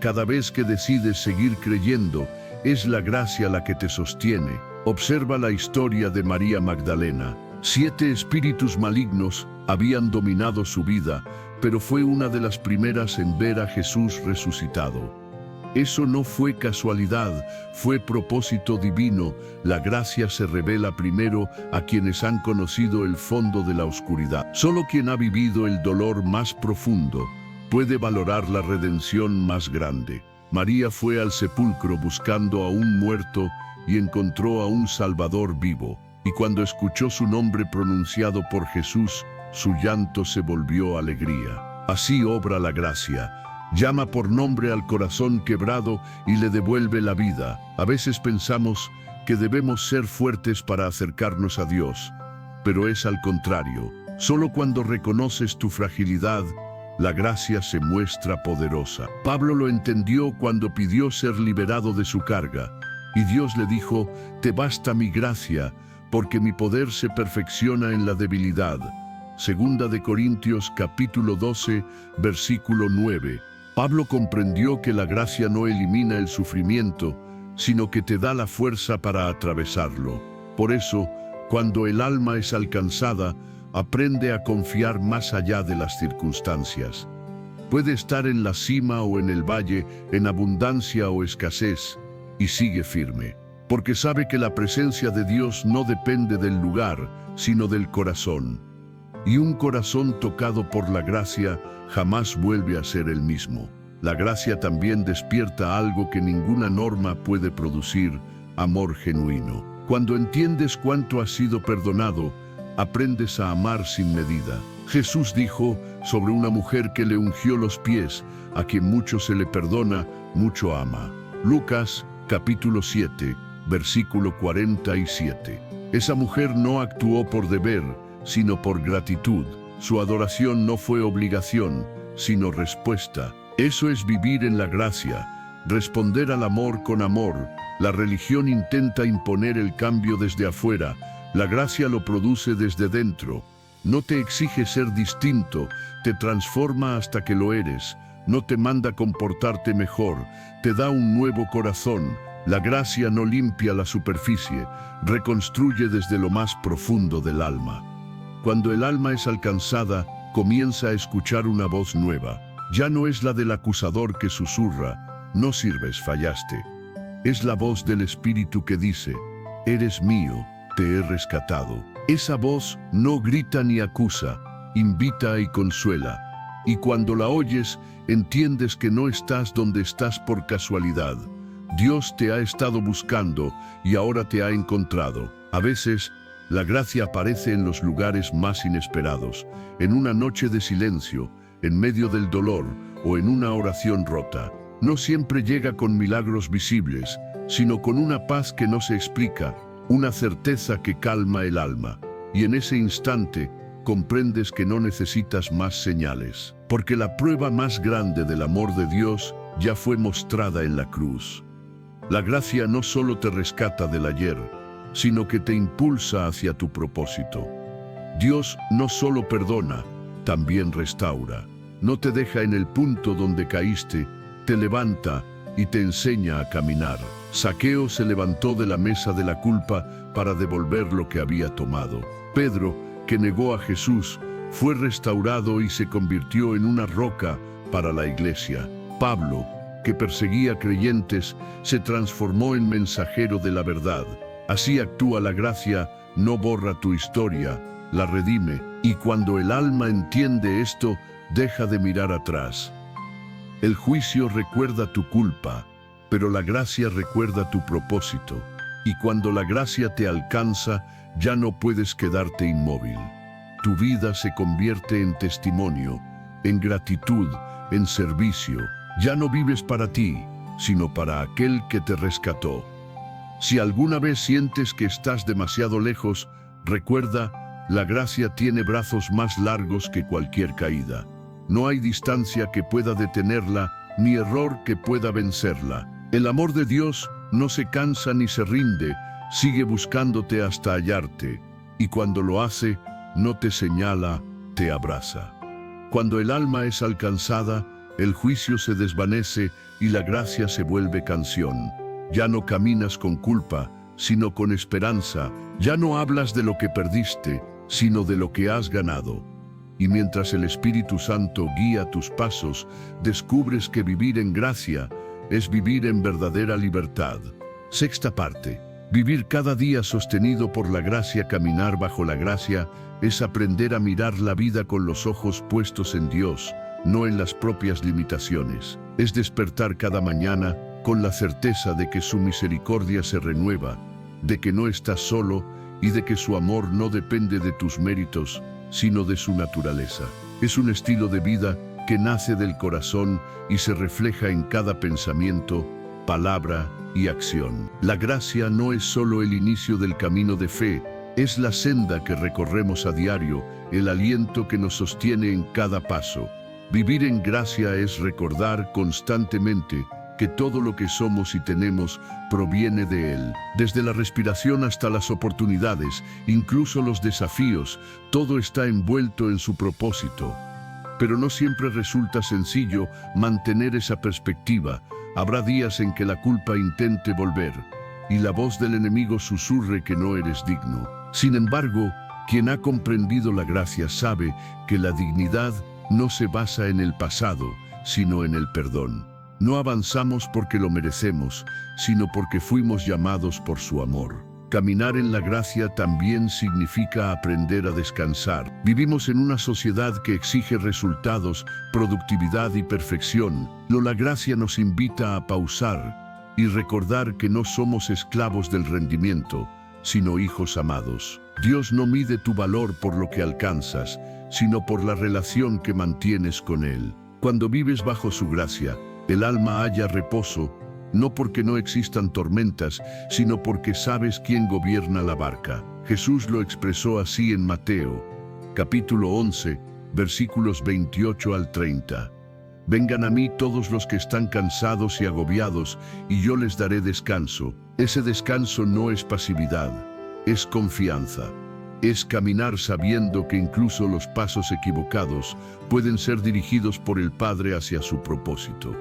Cada vez que decides seguir creyendo, es la gracia la que te sostiene. Observa la historia de María Magdalena. 7 espíritus malignos habían dominado su vida, pero fue una de las primeras en ver a Jesús resucitado. Eso no fue casualidad, fue propósito divino. La gracia se revela primero a quienes han conocido el fondo de la oscuridad. Solo quien ha vivido el dolor más profundo puede valorar la redención más grande. María fue al sepulcro buscando a un muerto y encontró a un Salvador vivo. Y cuando escuchó su nombre pronunciado por Jesús, su llanto se volvió alegría. Así obra la gracia. Llama por nombre al corazón quebrado y le devuelve la vida. A veces pensamos que debemos ser fuertes para acercarnos a Dios, pero es al contrario. Solo cuando reconoces tu fragilidad, la gracia se muestra poderosa. Pablo lo entendió cuando pidió ser liberado de su carga, y Dios le dijo: «Te basta mi gracia, porque mi poder se perfecciona en la debilidad». Segunda de Corintios capítulo 12, versículo 9. Pablo comprendió que la gracia no elimina el sufrimiento, sino que te da la fuerza para atravesarlo. Por eso, cuando el alma es alcanzada, aprende a confiar más allá de las circunstancias. Puede estar en la cima o en el valle, en abundancia o escasez, y sigue firme. porque sabe que la presencia de Dios no depende del lugar, sino del corazón. Y un corazón tocado por la gracia jamás vuelve a ser el mismo. La gracia también despierta algo que ninguna norma puede producir: amor genuino. Cuando entiendes cuánto has sido perdonado, aprendes a amar sin medida. Jesús dijo sobre una mujer que le ungió los pies: a quien mucho se le perdona, mucho ama. Lucas capítulo 7, versículo 47. Esa mujer no actuó por deber, sino por gratitud. Su adoración no fue obligación, sino respuesta. Eso es vivir en la gracia, responder al amor con amor. La religión intenta imponer el cambio desde afuera, la gracia lo produce desde dentro. No te exige ser distinto, te transforma hasta que lo eres. No te manda comportarte mejor, te da un nuevo corazón. La gracia no limpia la superficie, reconstruye desde lo más profundo del alma. Cuando el alma es alcanzada, comienza a escuchar una voz nueva. Ya no es la del acusador que susurra: no sirves, fallaste. Es la voz del Espíritu que dice: eres mío, te he rescatado. Esa voz no grita ni acusa, invita y consuela. Y cuando la oyes, entiendes que no estás donde estás por casualidad. Dios te ha estado buscando y ahora te ha encontrado. A veces, la gracia aparece en los lugares más inesperados, en una noche de silencio, en medio del dolor o en una oración rota. No siempre llega con milagros visibles, sino con una paz que no se explica, una certeza que calma el alma. Y en ese instante, comprendes que no necesitas más señales, porque la prueba más grande del amor de Dios ya fue mostrada en la cruz. La gracia no solo te rescata del ayer, sino que te impulsa hacia tu propósito. Dios no solo perdona, también restaura. No te deja en el punto donde caíste, te levanta y te enseña a caminar. Zaqueo se levantó de la mesa de la culpa para devolver lo que había tomado. Pedro, que negó a Jesús, fue restaurado y se convirtió en una roca para la iglesia. Pablo, que perseguía creyentes, se transformó en mensajero de la verdad. Así actúa la gracia, no borra tu historia, la redime. Y cuando el alma entiende esto, deja de mirar atrás. El juicio recuerda tu culpa, pero la gracia recuerda tu propósito. Y cuando la gracia te alcanza, ya no puedes quedarte inmóvil. Tu vida se convierte en testimonio, en gratitud, en servicio. Ya no vives para ti, sino para aquel que te rescató. Si alguna vez sientes que estás demasiado lejos, recuerda: la gracia tiene brazos más largos que cualquier caída. No hay distancia que pueda detenerla, ni error que pueda vencerla. El amor de Dios no se cansa ni se rinde, sigue buscándote hasta hallarte. Y cuando lo hace, no te señala, te abraza. Cuando el alma es alcanzada, el juicio se desvanece y la gracia se vuelve canción. Ya no caminas con culpa, sino con esperanza. Ya no hablas de lo que perdiste, sino de lo que has ganado. Y mientras el Espíritu Santo guía tus pasos, descubres que vivir en gracia es vivir en verdadera libertad. Sexta parte. Vivir cada día sostenido por la gracia. Caminar bajo la gracia es aprender a mirar la vida con los ojos puestos en Dios, no en las propias limitaciones. Es despertar cada mañana con la certeza de que su misericordia se renueva, de que no estás solo y de que su amor no depende de tus méritos, sino de su naturaleza. Es un estilo de vida que nace del corazón y se refleja en cada pensamiento, palabra y acción. La gracia no es solo el inicio del camino de fe, es la senda que recorremos a diario, el aliento que nos sostiene en cada paso. Vivir en gracia es recordar constantemente que todo lo que somos y tenemos proviene de Él. Desde la respiración hasta las oportunidades, incluso los desafíos, todo está envuelto en su propósito. Pero no siempre resulta sencillo mantener esa perspectiva. Habrá días en que la culpa intente volver y la voz del enemigo susurre que no eres digno. Sin embargo, quien ha comprendido la gracia sabe que la dignidad no se basa en el pasado, sino en el perdón. No avanzamos porque lo merecemos, sino porque fuimos llamados por su amor. Caminar en la gracia también significa aprender a descansar. Vivimos en una sociedad que exige resultados, productividad y perfección. La gracia nos invita a pausar y recordar que no somos esclavos del rendimiento, sino hijos amados. Dios no mide tu valor por lo que alcanzas, sino por la relación que mantienes con Él. Cuando vives bajo su gracia, el alma halla reposo, no porque no existan tormentas, sino porque sabes quién gobierna la barca. Jesús lo expresó así en Mateo, capítulo 11, versículos 28 al 30. Vengan a mí todos los que están cansados y agobiados, y yo les daré descanso. Ese descanso no es pasividad, es confianza. Es caminar sabiendo que incluso los pasos equivocados pueden ser dirigidos por el Padre hacia su propósito.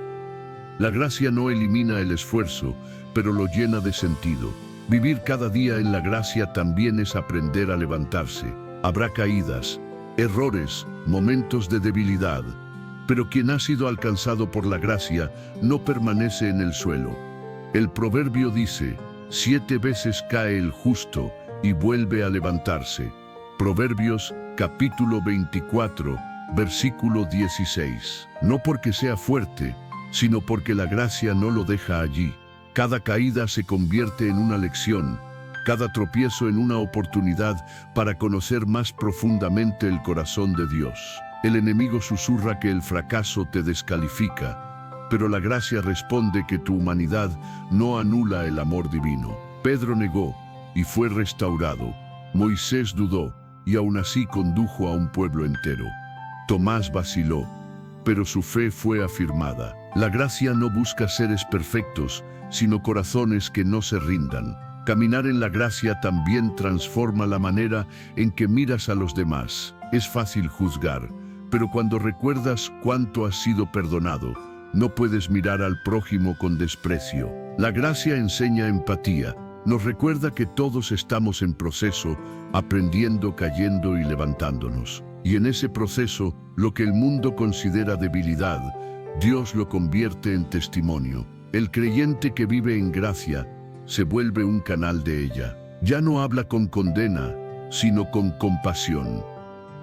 La gracia no elimina el esfuerzo, pero lo llena de sentido. Vivir cada día en la gracia también es aprender a levantarse. Habrá caídas, errores, momentos de debilidad, pero quien ha sido alcanzado por la gracia no permanece en el suelo. El proverbio dice, 7 veces cae el justo y vuelve a levantarse. Proverbios capítulo 24, versículo 16. No porque sea fuerte, sino porque la gracia no lo deja allí. Cada caída se convierte en una lección, cada tropiezo en una oportunidad para conocer más profundamente el corazón de Dios. El enemigo susurra que el fracaso te descalifica, pero la gracia responde que tu humanidad no anula el amor divino. Pedro negó y fue restaurado. Moisés dudó y aún así condujo a un pueblo entero. Tomás vaciló, pero su fe fue afirmada. La gracia no busca seres perfectos, sino corazones que no se rindan. Caminar en la gracia también transforma la manera en que miras a los demás. Es fácil juzgar, pero cuando recuerdas cuánto has sido perdonado, no puedes mirar al prójimo con desprecio. La gracia enseña empatía. Nos recuerda que todos estamos en proceso, aprendiendo, cayendo y levantándonos. Y en ese proceso, lo que el mundo considera debilidad, Dios lo convierte en testimonio. El creyente que vive en gracia se vuelve un canal de ella. Ya no habla con condena, sino con compasión.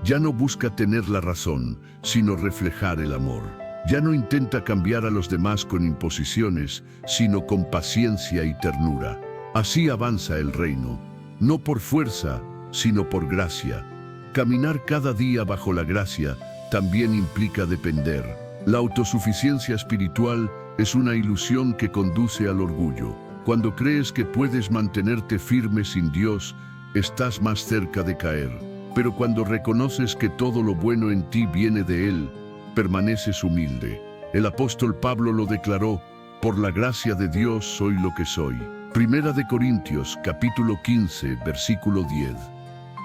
Ya no busca tener la razón, sino reflejar el amor. Ya no intenta cambiar a los demás con imposiciones, sino con paciencia y ternura. Así avanza el reino, no por fuerza, sino por gracia. Caminar cada día bajo la gracia también implica depender. La autosuficiencia espiritual es una ilusión que conduce al orgullo. Cuando crees que puedes mantenerte firme sin Dios, estás más cerca de caer. Pero cuando reconoces que todo lo bueno en ti viene de Él, permaneces humilde. El apóstol Pablo lo declaró, por la gracia de Dios soy lo que soy. Primera de Corintios, capítulo 15, versículo 10.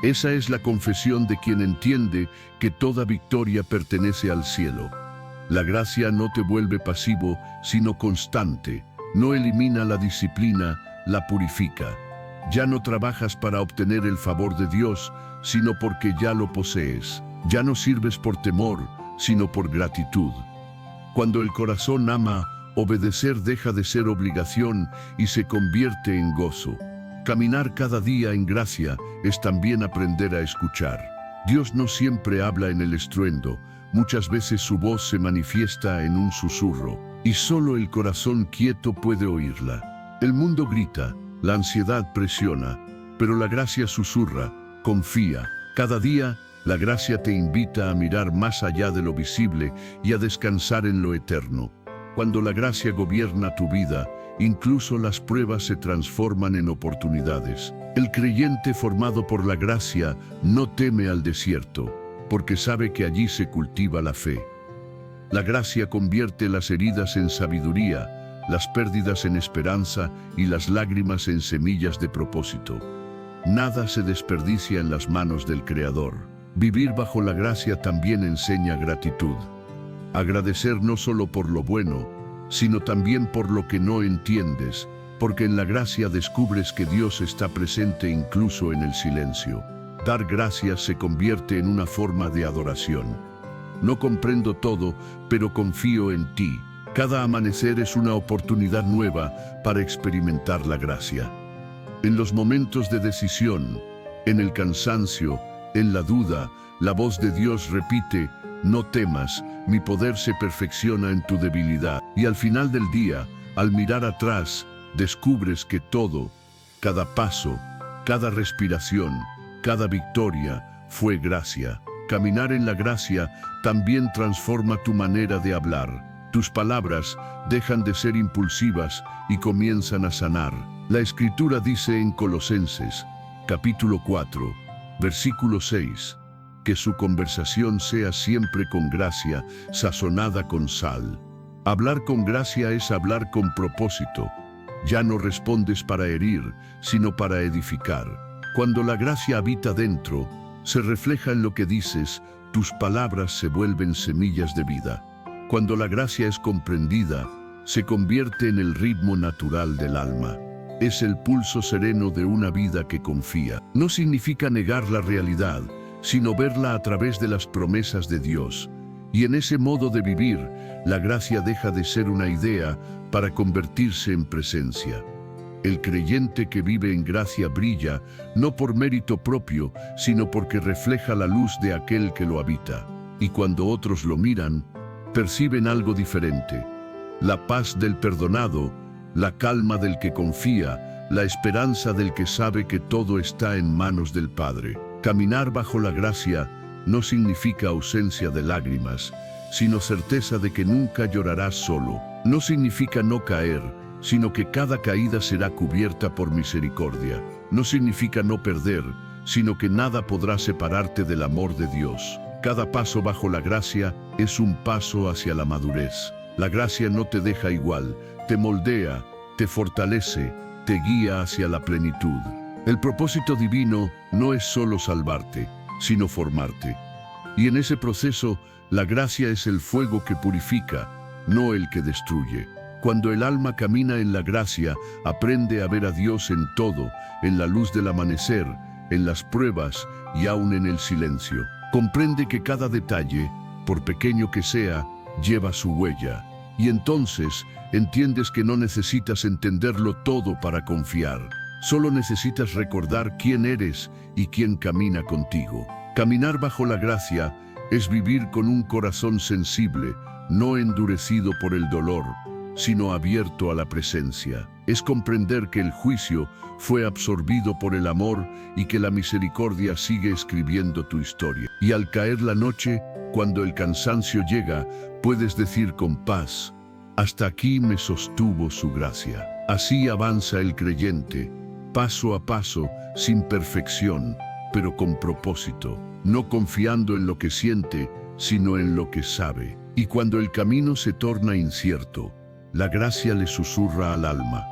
Esa es la confesión de quien entiende que toda victoria pertenece al cielo. La gracia no te vuelve pasivo, sino constante. No elimina la disciplina, la purifica. Ya no trabajas para obtener el favor de Dios, sino porque ya lo posees. Ya no sirves por temor, sino por gratitud. Cuando el corazón ama, obedecer deja de ser obligación y se convierte en gozo. Caminar cada día en gracia es también aprender a escuchar. Dios no siempre habla en el estruendo. Muchas veces su voz se manifiesta en un susurro, y solo el corazón quieto puede oírla. El mundo grita, la ansiedad presiona, pero la gracia susurra, confía. Cada día, la gracia te invita a mirar más allá de lo visible y a descansar en lo eterno. Cuando la gracia gobierna tu vida, incluso las pruebas se transforman en oportunidades. El creyente formado por la gracia no teme al desierto, porque sabe que allí se cultiva la fe. La gracia convierte las heridas en sabiduría, las pérdidas en esperanza y las lágrimas en semillas de propósito. Nada se desperdicia en las manos del Creador. Vivir bajo la gracia también enseña gratitud. Agradecer no solo por lo bueno, sino también por lo que no entiendes, porque en la gracia descubres que Dios está presente incluso en el silencio. Dar gracias se convierte en una forma de adoración. No comprendo todo, pero confío en ti. Cada amanecer es una oportunidad nueva para experimentar la gracia. En los momentos de decisión, en el cansancio, en la duda, la voz de Dios repite: no temas, mi poder se perfecciona en tu debilidad. Y al final del día, al mirar atrás, descubres que todo, cada paso, cada respiración, cada victoria, fue gracia. Caminar en la gracia también transforma tu manera de hablar. Tus palabras dejan de ser impulsivas y comienzan a sanar. La Escritura dice en Colosenses, capítulo 4, versículo 6, que su conversación sea siempre con gracia, sazonada con sal. Hablar con gracia es hablar con propósito. Ya no respondes para herir, sino para edificar. Cuando la gracia habita dentro, se refleja en lo que dices, tus palabras se vuelven semillas de vida. Cuando la gracia es comprendida, se convierte en el ritmo natural del alma. Es el pulso sereno de una vida que confía. No significa negar la realidad, sino verla a través de las promesas de Dios. Y en ese modo de vivir, la gracia deja de ser una idea para convertirse en presencia. El creyente que vive en gracia brilla, no por mérito propio, sino porque refleja la luz de aquel que lo habita. Y cuando otros lo miran, perciben algo diferente. La paz del perdonado, la calma del que confía, la esperanza del que sabe que todo está en manos del Padre. Caminar bajo la gracia no significa ausencia de lágrimas, sino certeza de que nunca llorarás solo. No significa no caer, sino que cada caída será cubierta por misericordia. No significa no perder, sino que nada podrá separarte del amor de Dios. Cada paso bajo la gracia es un paso hacia la madurez. La gracia no te deja igual, te moldea, te fortalece, te guía hacia la plenitud. El propósito divino no es solo salvarte, sino formarte. Y en ese proceso, la gracia es el fuego que purifica, no el que destruye. Cuando el alma camina en la gracia, aprende a ver a Dios en todo, en la luz del amanecer, en las pruebas y aún en el silencio. Comprende que cada detalle, por pequeño que sea, lleva su huella. Y entonces entiendes que no necesitas entenderlo todo para confiar. Solo necesitas recordar quién eres y quién camina contigo. Caminar bajo la gracia es vivir con un corazón sensible, no endurecido por el dolor, sino abierto a la presencia. Es comprender que el juicio fue absorbido por el amor y que la misericordia sigue escribiendo tu historia. Y al caer la noche, cuando el cansancio llega, puedes decir con paz: hasta aquí me sostuvo su gracia. Así avanza el creyente, paso a paso, sin perfección, pero con propósito, no confiando en lo que siente, sino en lo que sabe. Y cuando el camino se torna incierto, la gracia le susurra al alma: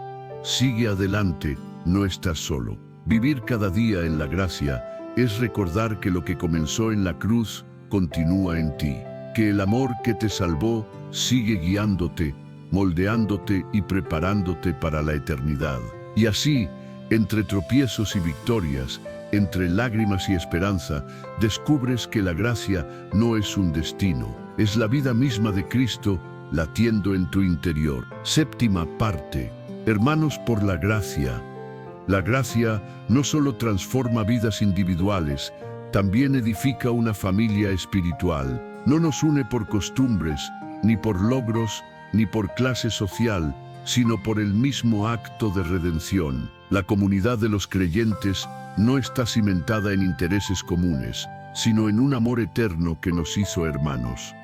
sigue adelante, no estás solo. Vivir cada día en la gracia es recordar que lo que comenzó en la cruz continúa en ti, que el amor que te salvó sigue guiándote, moldeándote y preparándote para la eternidad. Y así, entre tropiezos y victorias, entre lágrimas y esperanza, descubres que la gracia no es un destino, es la vida misma de Cristo latiendo en tu interior. Séptima parte. Hermanos por la gracia. La gracia no solo transforma vidas individuales, también edifica una familia espiritual. No nos une por costumbres, ni por logros, ni por clase social, sino por el mismo acto de redención. La comunidad de los creyentes no está cimentada en intereses comunes, sino en un amor eterno que nos hizo hermanos.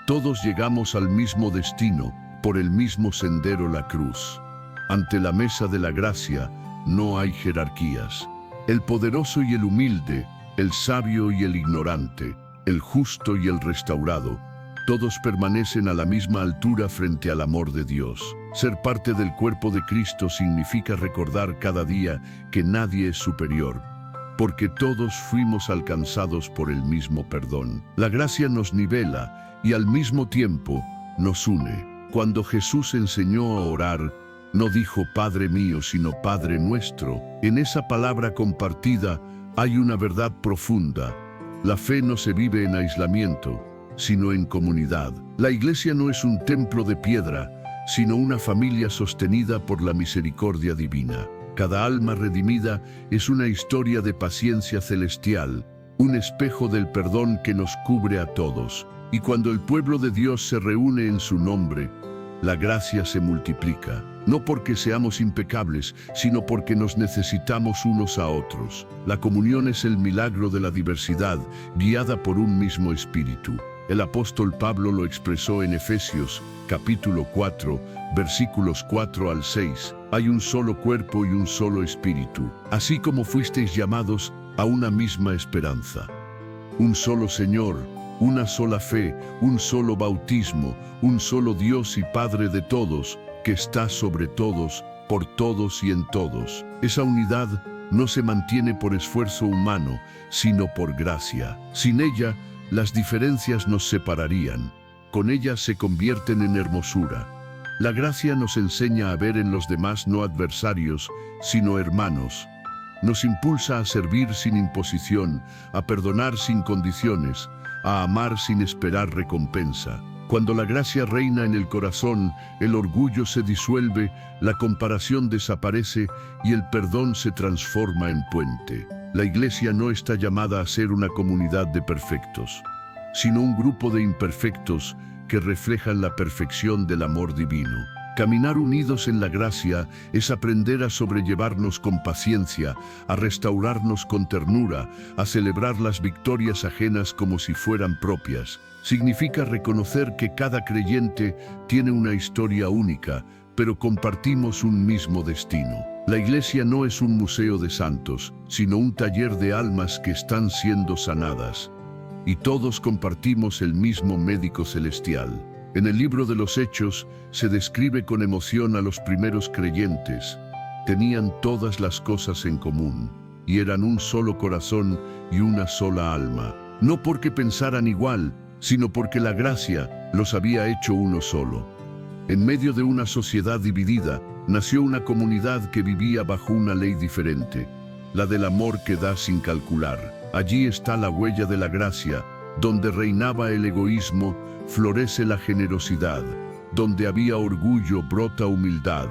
Todos llegamos al mismo destino, por el mismo sendero, la cruz. Ante la mesa de la gracia no hay jerarquías. El poderoso y el humilde, el sabio y el ignorante, el justo y el restaurado, todos permanecen a la misma altura frente al amor de Dios. Ser parte del cuerpo de Cristo significa recordar cada día que nadie es superior, porque todos fuimos alcanzados por el mismo perdón. La gracia nos nivela y al mismo tiempo nos une. Cuando Jesús enseñó a orar, no dijo Padre mío, sino Padre nuestro. En esa palabra compartida hay una verdad profunda. La fe no se vive en aislamiento, sino en comunidad. La iglesia no es un templo de piedra, sino una familia sostenida por la misericordia divina. Cada alma redimida es una historia de paciencia celestial, un espejo del perdón que nos cubre a todos. Y cuando el pueblo de Dios se reúne en su nombre, la gracia se multiplica, no porque seamos impecables, sino porque nos necesitamos unos a otros. La comunión es el milagro de la diversidad, guiada por un mismo espíritu. El apóstol Pablo lo expresó en Efesios, capítulo 4, versículos 4 al 6. Hay un solo cuerpo y un solo espíritu, así como fuisteis llamados a una misma esperanza. Un solo Señor, una sola fe, un solo bautismo, un solo Dios y Padre de todos, que está sobre todos, por todos y en todos. Esa unidad no se mantiene por esfuerzo humano, sino por gracia. Sin ella, las diferencias nos separarían. Con ella se convierten en hermosura. La gracia nos enseña a ver en los demás no adversarios, sino hermanos. Nos impulsa a servir sin imposición, a perdonar sin condiciones, a amar sin esperar recompensa. Cuando la gracia reina en el corazón, el orgullo se disuelve, la comparación desaparece y el perdón se transforma en puente. La iglesia no está llamada a ser una comunidad de perfectos, sino un grupo de imperfectos que reflejan la perfección del amor divino. Caminar unidos en la gracia es aprender a sobrellevarnos con paciencia, a restaurarnos con ternura, a celebrar las victorias ajenas como si fueran propias. Significa reconocer que cada creyente tiene una historia única, pero compartimos un mismo destino. La iglesia no es un museo de santos, sino un taller de almas que están siendo sanadas. Y todos compartimos el mismo médico celestial. En el libro de los Hechos se describe con emoción a los primeros creyentes. Tenían todas las cosas en común, y eran un solo corazón y una sola alma. No porque pensaran igual, sino porque la gracia los había hecho uno solo. En medio de una sociedad dividida, nació una comunidad que vivía bajo una ley diferente, la del amor que da sin calcular. Allí está la huella de la gracia, donde reinaba el egoísmo, florece la generosidad, donde había orgullo, brota humildad,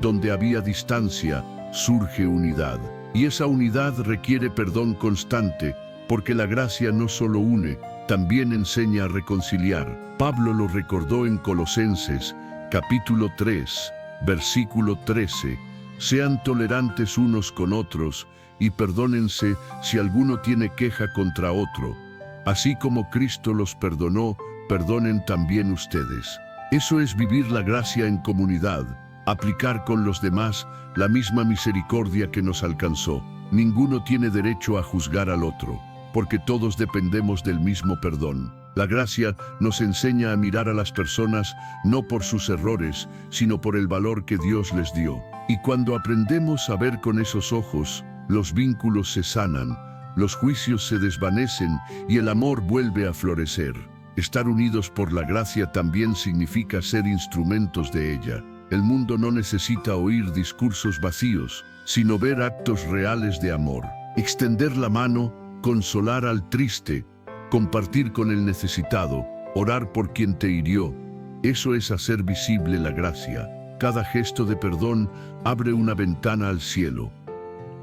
donde había distancia, surge unidad. Y esa unidad requiere perdón constante, porque la gracia no solo une, también enseña a reconciliar. Pablo lo recordó en Colosenses, capítulo 3, versículo 13. Sean tolerantes unos con otros y perdónense si alguno tiene queja contra otro. Así como Cristo los perdonó, perdonen también ustedes. Eso es vivir la gracia en comunidad, aplicar con los demás la misma misericordia que nos alcanzó. Ninguno tiene derecho a juzgar al otro, porque todos dependemos del mismo perdón. La gracia nos enseña a mirar a las personas no por sus errores, sino por el valor que Dios les dio. Y cuando aprendemos a ver con esos ojos, los vínculos se sanan, los juicios se desvanecen y el amor vuelve a florecer. Estar unidos por la gracia también significa ser instrumentos de ella. El mundo no necesita oír discursos vacíos, sino ver actos reales de amor. Extender la mano, consolar al triste, compartir con el necesitado, orar por quien te hirió. Eso es hacer visible la gracia. Cada gesto de perdón abre una ventana al cielo.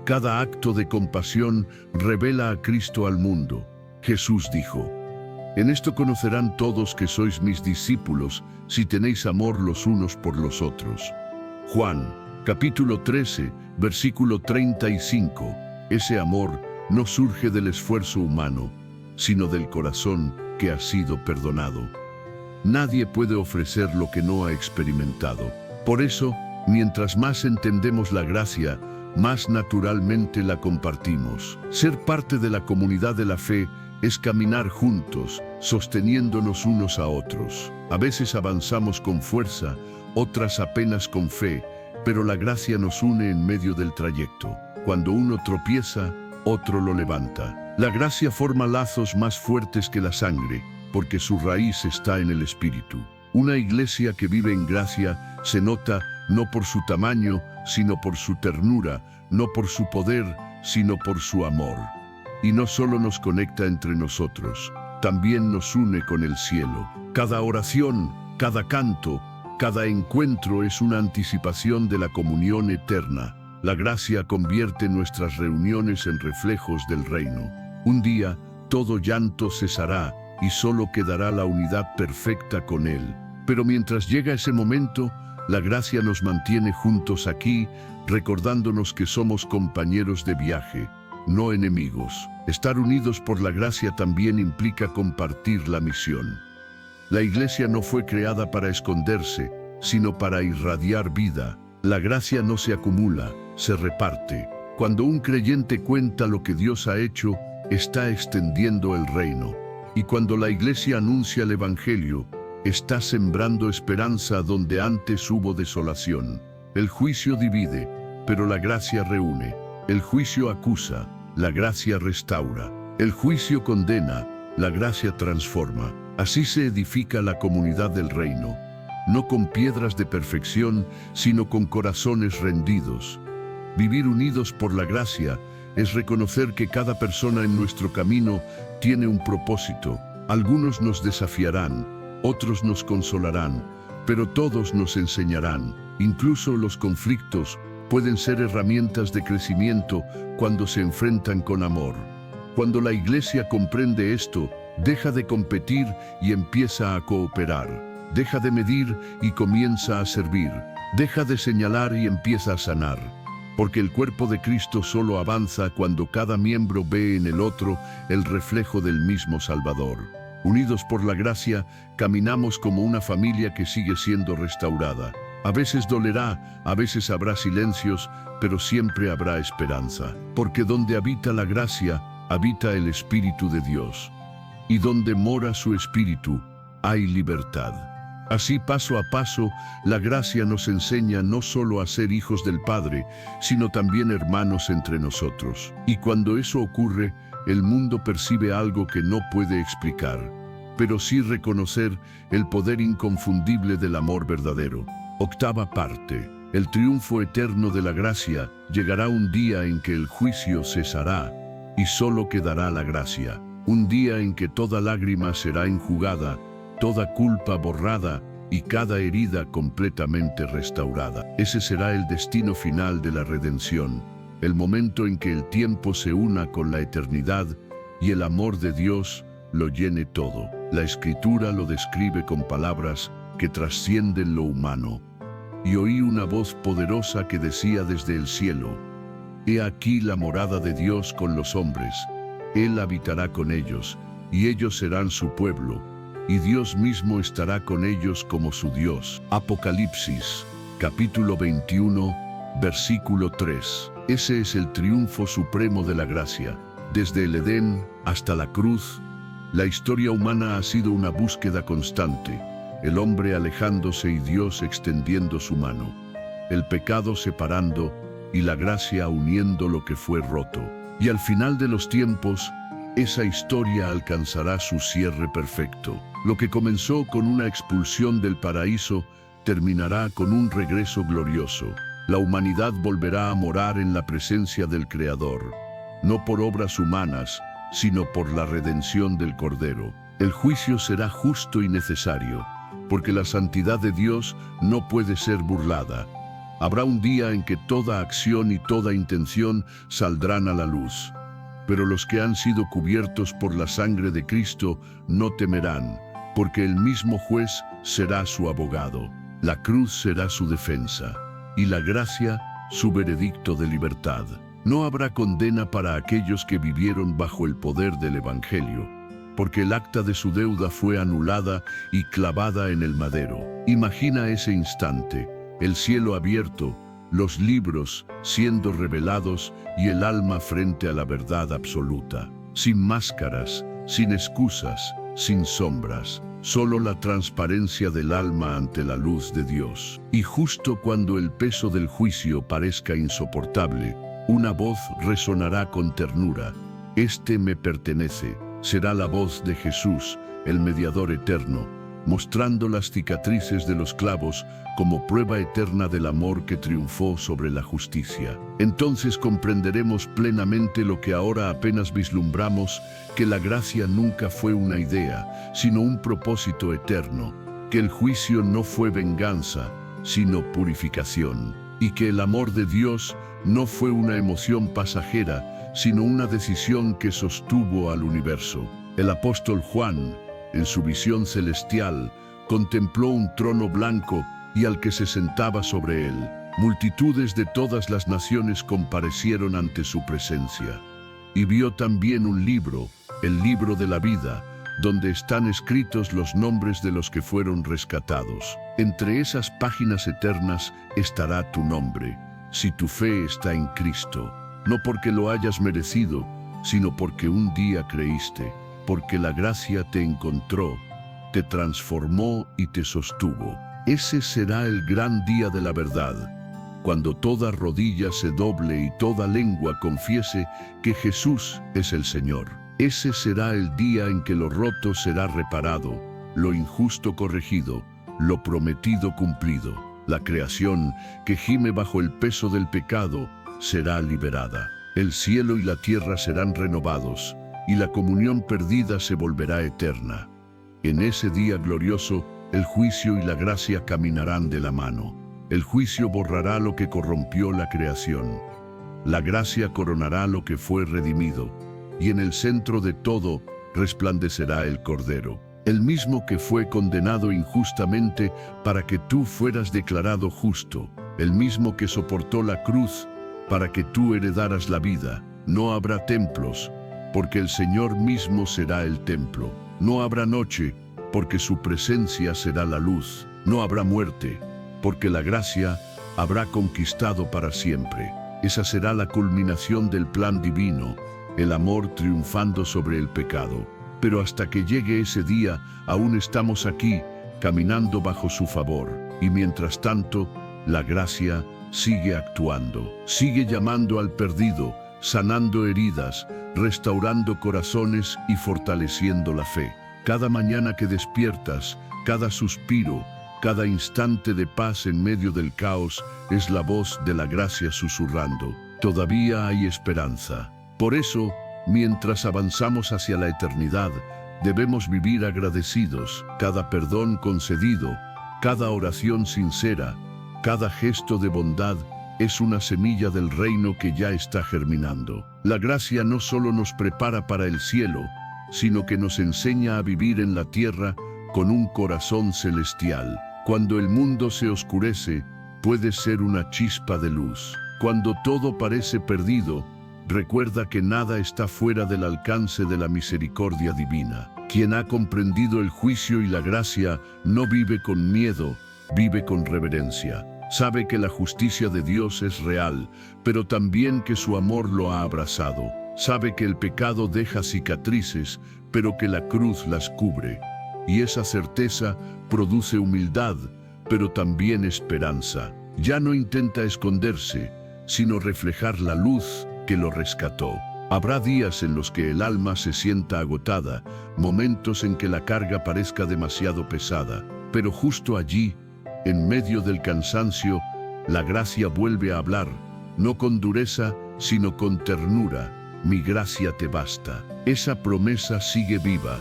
Cada acto de compasión revela a Cristo al mundo. Jesús dijo: en esto conocerán todos que sois mis discípulos, si tenéis amor los unos por los otros. Juan, capítulo 13, versículo 35. Ese amor no surge del esfuerzo humano, sino del corazón que ha sido perdonado. Nadie puede ofrecer lo que no ha experimentado. Por eso, mientras más entendemos la gracia, más naturalmente la compartimos. Ser parte de la comunidad de la fe es caminar juntos, sosteniéndonos unos a otros. A veces avanzamos con fuerza, otras apenas con fe, pero la gracia nos une en medio del trayecto. Cuando uno tropieza, otro lo levanta. La gracia forma lazos más fuertes que la sangre, porque su raíz está en el espíritu. Una iglesia que vive en gracia se nota no por su tamaño, sino por su ternura, no por su poder, sino por su amor. Y no solo nos conecta entre nosotros, también nos une con el cielo. Cada oración, cada canto, cada encuentro es una anticipación de la comunión eterna. La gracia convierte nuestras reuniones en reflejos del reino. Un día, todo llanto cesará y solo quedará la unidad perfecta con Él. Pero mientras llega ese momento, la gracia nos mantiene juntos aquí, recordándonos que somos compañeros de viaje, no enemigos. Estar unidos por la gracia también implica compartir la misión. La iglesia no fue creada para esconderse, sino para irradiar vida. La gracia no se acumula, se reparte. Cuando un creyente cuenta lo que Dios ha hecho, está extendiendo el reino. Y cuando la iglesia anuncia el evangelio, está sembrando esperanza donde antes hubo desolación. El juicio divide, pero la gracia reúne. El juicio acusa, la gracia restaura. El juicio condena, la gracia transforma. Así se edifica la comunidad del reino, no con piedras de perfección, sino con corazones rendidos. Vivir unidos por la gracia es reconocer que cada persona en nuestro camino tiene un propósito. Algunos nos desafiarán, otros nos consolarán, pero todos nos enseñarán. Incluso los conflictos pueden ser herramientas de crecimiento cuando se enfrentan con amor. Cuando la iglesia comprende esto, deja de competir y empieza a cooperar. Deja de medir y comienza a servir. Deja de señalar y empieza a sanar. Porque el cuerpo de Cristo solo avanza cuando cada miembro ve en el otro el reflejo del mismo Salvador. Unidos por la gracia, caminamos como una familia que sigue siendo restaurada. A veces dolerá, a veces habrá silencios, pero siempre habrá esperanza. Porque donde habita la gracia, habita el Espíritu de Dios. Y donde mora su Espíritu, hay libertad. Así, paso a paso, la gracia nos enseña no solo a ser hijos del Padre, sino también hermanos entre nosotros. Y cuando eso ocurre, el mundo percibe algo que no puede explicar, pero sí reconocer el poder inconfundible del amor verdadero. Octava parte. El triunfo eterno de la gracia. Llegará un día en que el juicio cesará y solo quedará la gracia. Un día en que toda lágrima será enjugada, toda culpa borrada y cada herida completamente restaurada. Ese será el destino final de la redención, el momento en que el tiempo se una con la eternidad y el amor de Dios lo llene todo. La Escritura lo describe con palabras que trascienden lo humano. Y oí una voz poderosa que decía desde el cielo: He aquí la morada de Dios con los hombres. Él habitará con ellos, y ellos serán su pueblo, y Dios mismo estará con ellos como su Dios. Apocalipsis, capítulo 21, versículo 3. Ese es el triunfo supremo de la gracia. Desde el Edén hasta la cruz, la historia humana ha sido una búsqueda constante. El hombre alejándose y Dios extendiendo su mano. El pecado separando y la gracia uniendo lo que fue roto. Y al final de los tiempos, esa historia alcanzará su cierre perfecto. Lo que comenzó con una expulsión del paraíso terminará con un regreso glorioso. La humanidad volverá a morar en la presencia del Creador, no por obras humanas, sino por la redención del Cordero. El juicio será justo y necesario, porque la santidad de Dios no puede ser burlada. Habrá un día en que toda acción y toda intención saldrán a la luz. Pero los que han sido cubiertos por la sangre de Cristo no temerán, porque el mismo juez será su abogado. La cruz será su defensa, y la gracia su veredicto de libertad. No habrá condena para aquellos que vivieron bajo el poder del Evangelio, porque el acta de su deuda fue anulada y clavada en el madero. Imagina ese instante, el cielo abierto, los libros siendo revelados y el alma frente a la verdad absoluta. Sin máscaras, sin excusas, sin sombras, solo la transparencia del alma ante la luz de Dios. Y justo cuando el peso del juicio parezca insoportable, una voz resonará con ternura: Este me pertenece. Será la voz de Jesús, el mediador eterno, mostrando las cicatrices de los clavos como prueba eterna del amor que triunfó sobre la justicia. Entonces comprenderemos plenamente lo que ahora apenas vislumbramos, que la gracia nunca fue una idea, sino un propósito eterno, que el juicio no fue venganza, sino purificación, y que el amor de Dios no fue una emoción pasajera, sino una decisión que sostuvo al universo. El apóstol Juan, en su visión celestial, contempló un trono blanco y al que se sentaba sobre él. Multitudes de todas las naciones comparecieron ante su presencia. Y vio también un libro, el libro de la vida, donde están escritos los nombres de los que fueron rescatados. Entre esas páginas eternas estará tu nombre, si tu fe está en Cristo, no porque lo hayas merecido, sino porque un día creíste, porque la gracia te encontró, te transformó y te sostuvo. Ese será el gran día de la verdad, cuando toda rodilla se doble y toda lengua confiese que Jesús es el Señor. Ese será el día en que lo roto será reparado, lo injusto corregido, lo prometido cumplido. La creación, que gime bajo el peso del pecado, será liberada. El cielo y la tierra serán renovados, y la comunión perdida se volverá eterna. En ese día glorioso, el juicio y la gracia caminarán de la mano. El juicio borrará lo que corrompió la creación. La gracia coronará lo que fue redimido, y en el centro de todo resplandecerá el Cordero, el mismo que fue condenado injustamente para que tú fueras declarado justo, el mismo que soportó la cruz para que tú heredaras la vida. No habrá templos, porque el Señor mismo será el templo. No habrá noche, porque su presencia será la luz. No habrá muerte, porque la gracia habrá conquistado para siempre. Esa será la culminación del plan divino, el amor triunfando sobre el pecado. Pero hasta que llegue ese día, aún estamos aquí, caminando bajo su favor. Y mientras tanto, la gracia sigue actuando, sigue llamando al perdido, sanando heridas, restaurando corazones y fortaleciendo la fe. Cada mañana que despiertas, cada suspiro, cada instante de paz en medio del caos es la voz de la gracia susurrando: todavía hay esperanza. Por eso, mientras avanzamos hacia la eternidad, debemos vivir agradecidos. Cada perdón concedido, cada oración sincera, cada gesto de bondad es una semilla del reino que ya está germinando. La gracia no solo nos prepara para el cielo, sino que nos enseña a vivir en la tierra con un corazón celestial. Cuando el mundo se oscurece, puede ser una chispa de luz. Cuando todo parece perdido, recuerda que nada está fuera del alcance de la misericordia divina. Quien ha comprendido el juicio y la gracia no vive con miedo, vive con reverencia. Sabe que la justicia de Dios es real, pero también que su amor lo ha abrazado. Sabe que el pecado deja cicatrices, pero que la cruz las cubre. Y esa certeza produce humildad, pero también esperanza. Ya no intenta esconderse, sino reflejar la luz que lo rescató. Habrá días en los que el alma se sienta agotada, momentos en que la carga parezca demasiado pesada, pero justo allí, en medio del cansancio, la gracia vuelve a hablar, no con dureza, sino con ternura. Mi gracia te basta. Esa promesa sigue viva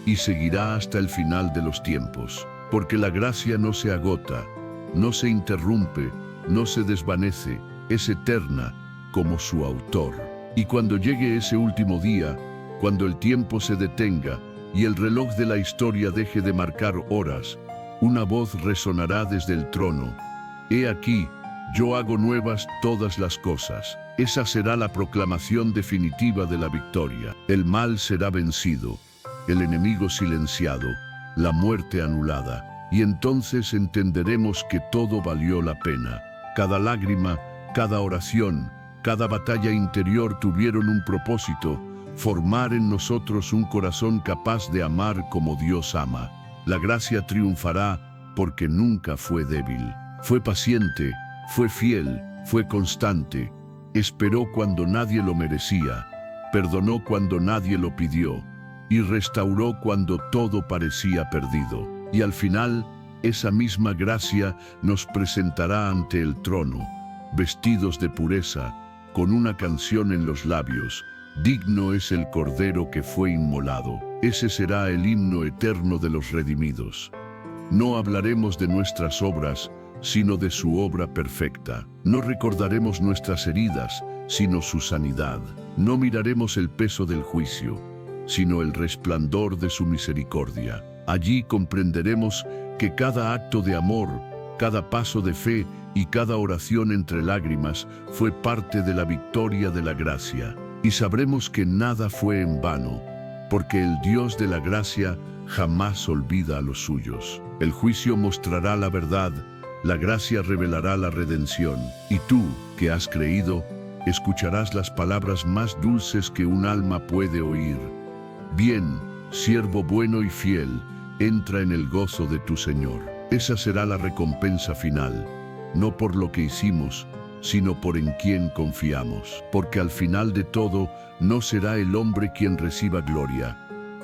y seguirá hasta el final de los tiempos, porque la gracia no se agota, no se interrumpe, no se desvanece, es eterna como su autor. Y cuando llegue ese último día, cuando el tiempo se detenga y el reloj de la historia deje de marcar horas, una voz resonará desde el trono: He aquí, yo hago nuevas todas las cosas. Esa será la proclamación definitiva de la victoria. El mal será vencido, el enemigo silenciado, la muerte anulada. Y entonces entenderemos que todo valió la pena. Cada lágrima, cada oración, cada batalla interior tuvieron un propósito: formar en nosotros un corazón capaz de amar como Dios ama. La gracia triunfará porque nunca fue débil. Fue paciente, fue fiel, fue constante. Esperó cuando nadie lo merecía, perdonó cuando nadie lo pidió y restauró cuando todo parecía perdido. Y al final, esa misma gracia nos presentará ante el trono, vestidos de pureza, con una canción en los labios: digno es el Cordero que fue inmolado. Ese será el himno eterno de los redimidos. No hablaremos de nuestras obras, sino de su obra perfecta. No recordaremos nuestras heridas, sino su sanidad. No miraremos el peso del juicio, sino el resplandor de su misericordia. Allí comprenderemos que cada acto de amor, cada paso de fe y cada oración entre lágrimas fue parte de la victoria de la gracia. Y sabremos que nada fue en vano, porque el Dios de la gracia jamás olvida a los suyos. El juicio mostrará la verdad, la gracia revelará la redención. Y tú, que has creído, escucharás las palabras más dulces que un alma puede oír. Bien, siervo bueno y fiel, entra en el gozo de tu Señor. Esa será la recompensa final, no por lo que hicimos, sino por en quien confiamos. Porque al final de todo, no será el hombre quien reciba gloria,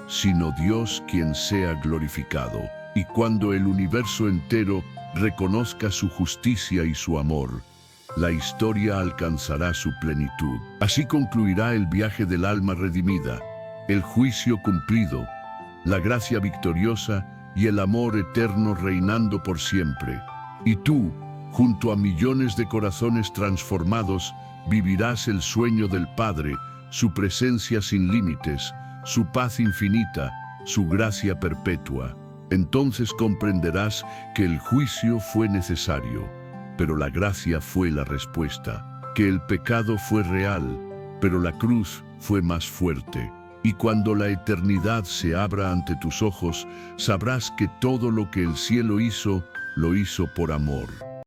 sino Dios quien sea glorificado. Y cuando el universo entero reconozca su justicia y su amor, la historia alcanzará su plenitud. Así concluirá el viaje del alma redimida, el juicio cumplido, la gracia victoriosa y el amor eterno reinando por siempre. Y tú, junto a millones de corazones transformados, vivirás el sueño del Padre, su presencia sin límites, su paz infinita, su gracia perpetua. Entonces comprenderás que el juicio fue necesario, pero la gracia fue la respuesta, que el pecado fue real, pero la cruz fue más fuerte. Y cuando la eternidad se abra ante tus ojos, sabrás que todo lo que el cielo hizo, lo hizo por amor.